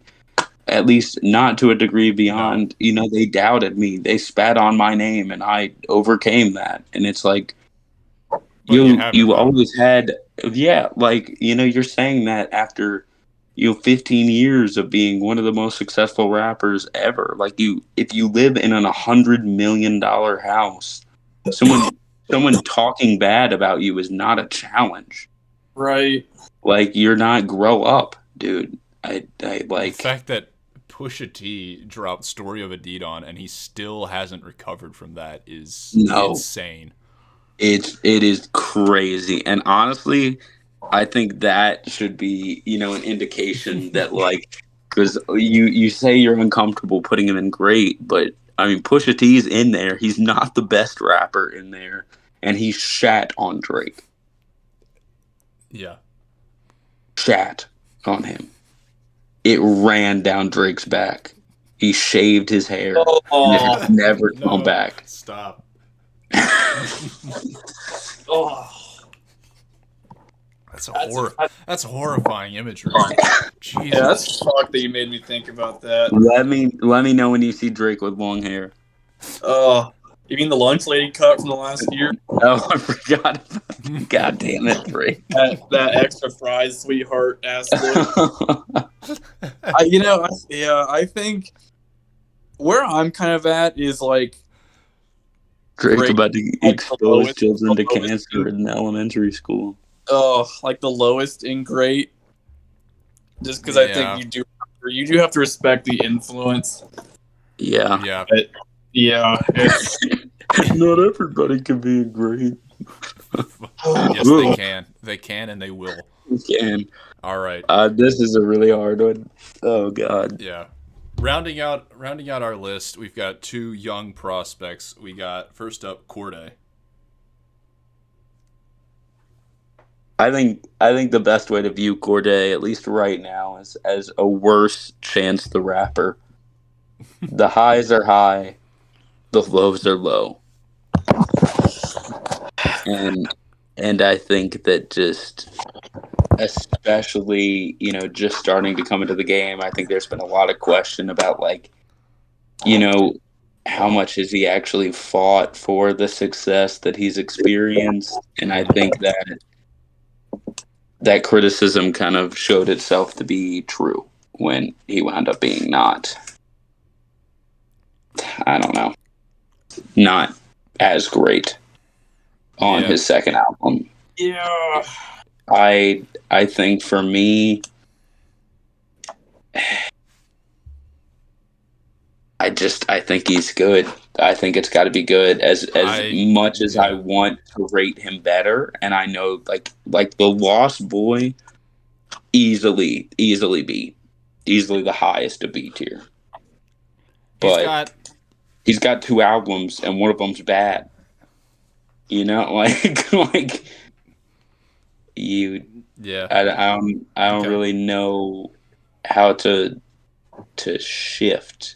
S2: At least not to a degree beyond. No. They doubted me. They spat on my name, and I overcame that. And it's like you always had. Yeah, like you're saying that after 15 years of being one of the most successful rappers ever. Like if you live in an $100 million house. Someone talking bad about you is not a challenge.
S3: Right.
S2: Like, you're not grow up, dude. I like
S1: the fact that Pusha T dropped Story of a Didon and he still hasn't recovered from that is insane.
S2: It is crazy. And honestly, I think that should be, an indication that, like, because you say you're uncomfortable putting him in great, but I mean, Pusha T's in there. He's not the best rapper in there, and he shat on Drake.
S1: Yeah.
S2: Shat on him. It ran down Drake's back. He shaved his hair. And it has never come back.
S1: Stop. That's horrifying imagery. Jesus.
S3: Yeah, that's fuck that you made me think about that.
S2: Let me know when you see Drake with long hair.
S3: Oh, you mean the lunch lady cut from the last year?
S2: Oh, I forgot. God damn it, Drake.
S3: That extra fries, sweetheart ass look. I think where I'm kind of at is like
S2: Drake's about to expose children to cancer in elementary school.
S3: Oh, like the lowest in great. Just because I think you do have to respect the influence.
S2: Yeah.
S1: Yeah.
S3: But,
S2: not everybody can be great.
S1: Yes, they can. They can and they will.
S2: They can.
S1: All right.
S2: This is a really hard one. Oh God.
S1: Yeah. Rounding out our list, we've got 2 young prospects. We got first up Cordae.
S2: I think the best way to view Cordae, at least right now, is as a worse Chance the Rapper. The highs are high, the lows are low, and I think that just, especially just starting to come into the game, I think there's been a lot of question about how much has he actually fought for the success that he's experienced, and I think that criticism kind of showed itself to be true when he wound up being not, I don't know, not as great on his second album.
S3: Yeah.
S2: I think for me, I think he's good. I think it's got to be good. As much as I want to rate him better, and I know like the Lost Boy easily B, easily the highest of B tier. But he's got 2 albums and one of them's bad. You know, like you.
S1: Yeah.
S2: I don't really know how to shift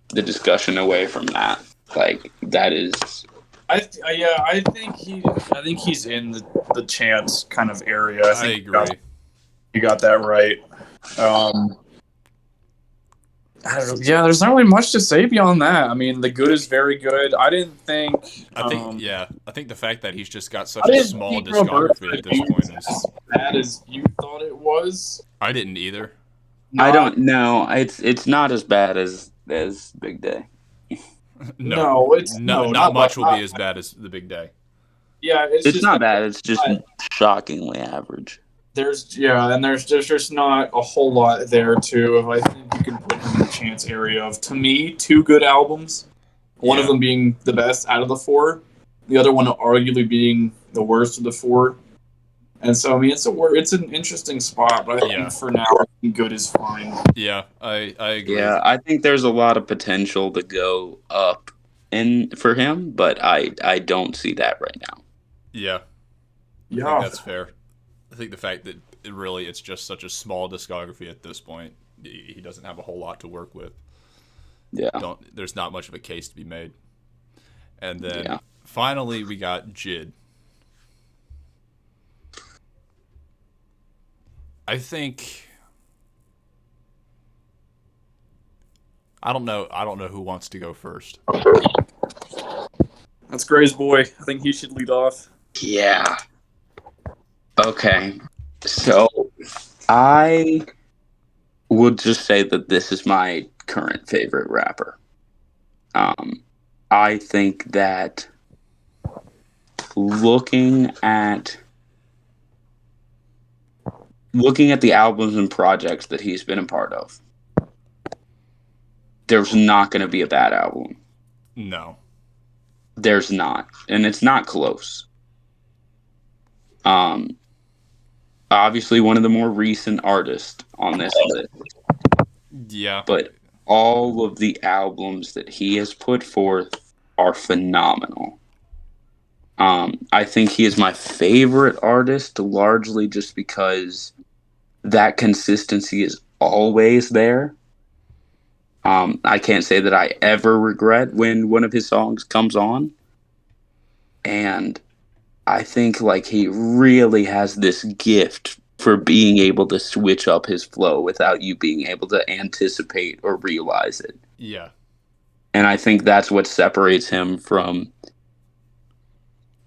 S2: the discussion away from that. Like that is.
S3: I think he's in the chance kind of area. I agree. You got that right. I don't know. Yeah, there's not really much to say beyond that. I mean, the good is very good. I
S1: think the fact that he's just got such a small discography at this point is
S3: as bad as you thought it was.
S1: I didn't either.
S2: I don't know. It's not as bad as Big Day.
S1: Not much will be as bad as the Big Day.
S3: Yeah,
S2: it's not bad. It's just shockingly average.
S3: There's just not a whole lot there too. I think you can put him in the chance area of, to me, 2 good albums. One of them being the best out of the 4, the other one arguably being the worst of the 4. And so, I mean, it's an interesting spot, but I think for now, good is fine.
S1: Yeah, I agree.
S2: Yeah, I think there's a lot of potential to go up for him, but I don't see that right now.
S1: Yeah. I think that's fair. I think the fact that it's just such a small discography at this point, he doesn't have a whole lot to work with.
S2: Yeah.
S1: There's not much of a case to be made. And then finally we got JID. I think I don't know who wants to go first.
S3: That's Gray's boy. I think he should lead off.
S2: Yeah. Okay. So I would just say that this is my current favorite rapper. I think that looking at the albums and projects that he's been a part of, there's not going to be a bad album.
S1: No.
S2: There's not. And it's not close. Obviously one of the more recent artists on this list.
S1: Yeah.
S2: But all of the albums that he has put forth are phenomenal. I think he is my favorite artist, largely just because that consistency is always there. I can't say that I ever regret when one of his songs comes on. And I think like he really has this gift for being able to switch up his flow without you being able to anticipate or realize it.
S1: Yeah.
S2: And I think that's what separates him from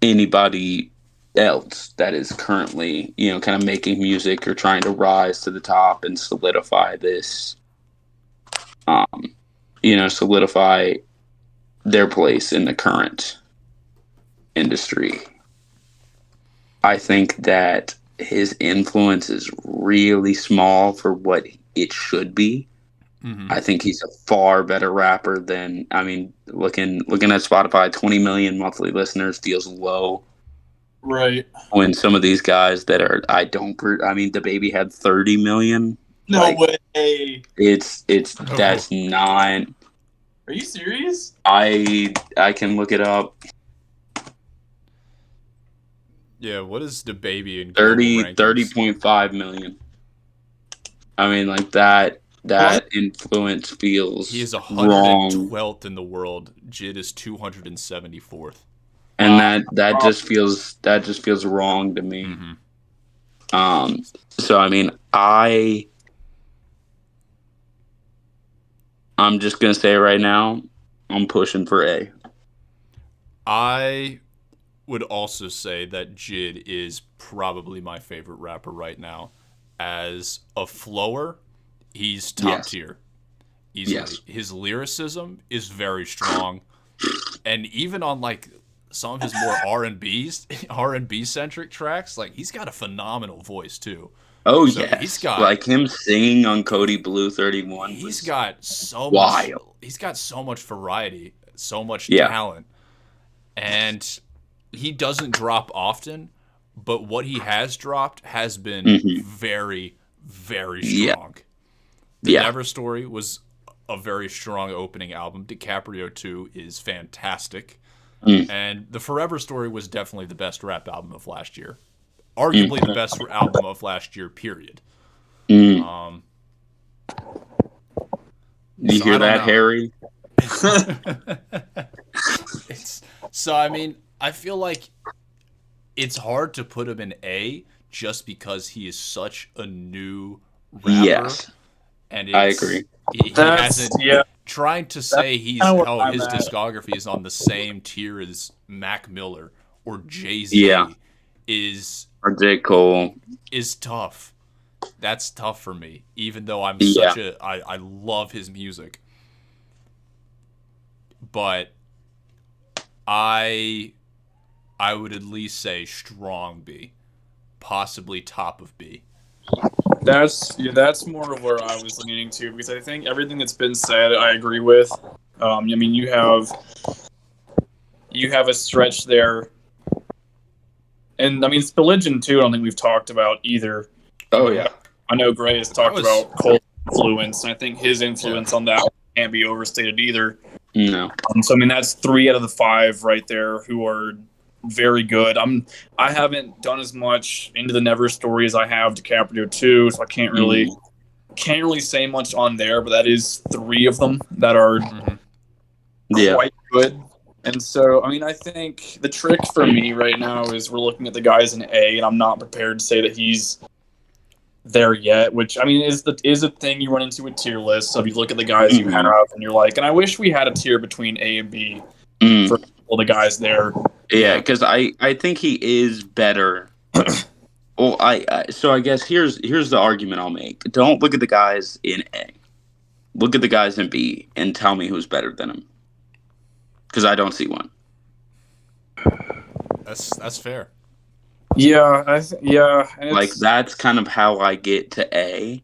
S2: anybody else that is currently, kind of making music or trying to rise to the top and solidify this, solidify their place in the current industry. I think that his influence is really small for what it should be.
S1: Mm-hmm.
S2: I think he's a far better rapper than, looking at Spotify, 20 million monthly listeners feels low.
S3: Right.
S2: When some of these guys that are, DaBaby had 30 million.
S3: No way.
S2: That's not.
S3: Are you serious?
S2: I can look it up.
S1: Yeah, what is DaBaby in
S2: 30.5 million. That influence feels
S1: he is
S2: wrong.
S1: 112th in the world. JID is 274th.
S2: And that just feels wrong to me.
S1: Mm-hmm.
S2: So I'm just gonna say right now, I'm pushing for A.
S1: I would also say that JID is probably my favorite rapper right now. As a flower, he's top tier. Easily.
S2: Yes.
S1: His lyricism is very strong. And even on like some of his more R&B centric tracks, like he's got a phenomenal voice too.
S2: Oh, so yes. He's got, like him singing on Cody Blue 31.
S1: He's got so
S2: wild.
S1: Much. He's got so much variety, so much talent, and he doesn't drop often. but what he has dropped has been very, very
S2: Yeah.
S1: strong. The
S2: Yeah.
S1: Never Story was a very strong opening album. DiCaprio 2 is fantastic. And the Forever Story was definitely the best rap album of last year. Arguably the best album of last year, period.
S2: You
S1: So
S2: hear
S1: I don't
S2: that,
S1: know.
S2: Harry?
S1: I mean, I feel like it's hard to put him in A just because he is such a new rapper.
S2: Yes.
S1: And
S2: I agree.
S1: He hasn't. Trying to say his
S3: I'm at.
S1: discography is on the same tier as Mac Miller or Jay-Z
S2: Or J. Cole.
S1: is tough. That's tough for me, even though I'm I love his music. But I would at least say strong B, possibly top of B.
S3: That's more of where I was leaning to, because I think everything that's been said I agree with. I mean, you have a stretch there, and I mean Spilligion too. I don't think we've talked about either.
S2: Oh yeah.
S3: I know Gray has talked about Cole's influence, and I think his influence on that can't be overstated either.
S2: No.
S3: So I mean, that's 3 out of the 5 right there who are very good. I haven't done as much into the Never Story as I have DiCaprio 2, so I can't really say much on there. But that is 3 of them that are quite good. And so, I mean, I think the trick for me right now is we're looking at the guys in A, and I'm not prepared to say that he's there yet, which I mean is a thing you run into with tier lists. So if you look at the guys you have, and you're like, and I wish we had a tier between A and B for all the guys there.
S2: Yeah, because I think he is better. Well, so I guess here's the argument I'll make. Don't look at the guys in A. Look at the guys in B and tell me who's better than him. Because I don't see one.
S1: That's fair.
S3: Yeah,
S2: like that's kind of how I get to A.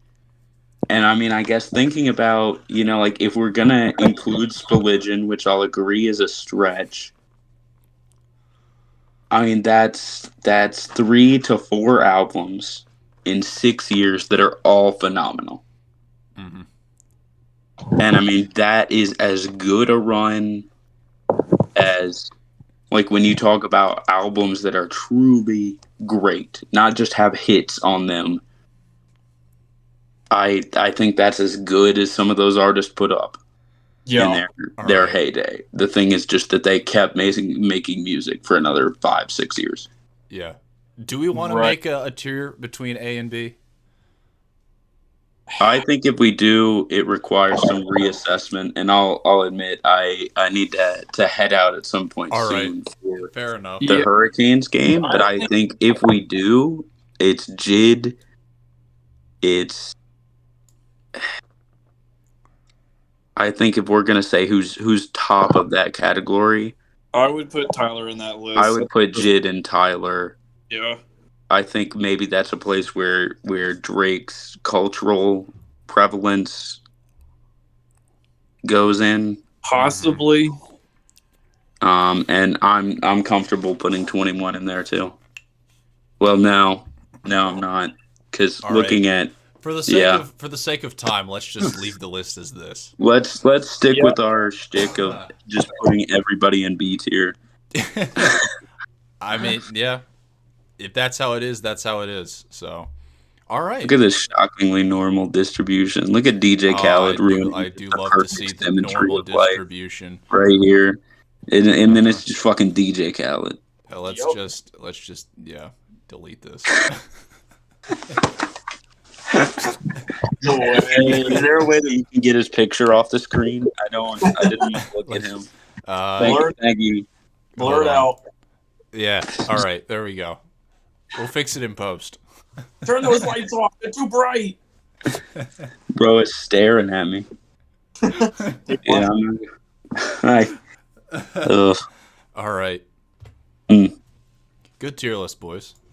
S2: And I mean, I guess thinking about, like if we're gonna include Spilligion, which I'll agree is a stretch. I mean, that's 3 to 4 albums in 6 years that are all phenomenal. And I mean, that is as good a run as, like, when you talk about albums that are truly great, not just have hits on them. I think that's as good as some of those artists put up in their heyday. The thing is just that they kept making music for another 5-6 years.
S1: Yeah. Do we want to make a tier between A and B?
S2: I think if we do, it requires some reassessment, and I'll admit I need to head out at some point soon for
S1: fair enough.
S2: the Hurricanes game. But I think if we do, it's JID. I think if we're gonna say who's top of that category,
S3: I would put Tyler in that list.
S2: I would put JID and Tyler.
S3: Yeah.
S2: I think maybe that's a place where Drake's cultural prevalence goes in.
S3: Possibly.
S2: And I'm comfortable putting 21 in there too. Well, no, I'm not, because looking at
S1: for the sake of time, let's just leave the list as this.
S2: Let's stick with our shtick of just putting everybody in B tier.
S1: I mean, yeah. If that's how it is, that's how it is. So, all right.
S2: Look at this shockingly normal distribution. Look at DJ Khaled ruining.
S1: I do love to see the normal distribution
S2: right here, and then it's just fucking DJ Khaled.
S1: Let's just delete this.
S2: Is there a way that you can get his picture off the screen? I didn't look at him. Thank you.
S3: Blur it out.
S1: Yeah. All right. There we go. We'll fix it in post.
S3: Turn those lights off. They're too bright.
S2: Bro is staring at me. Yeah.
S1: All right. Good tier list, boys.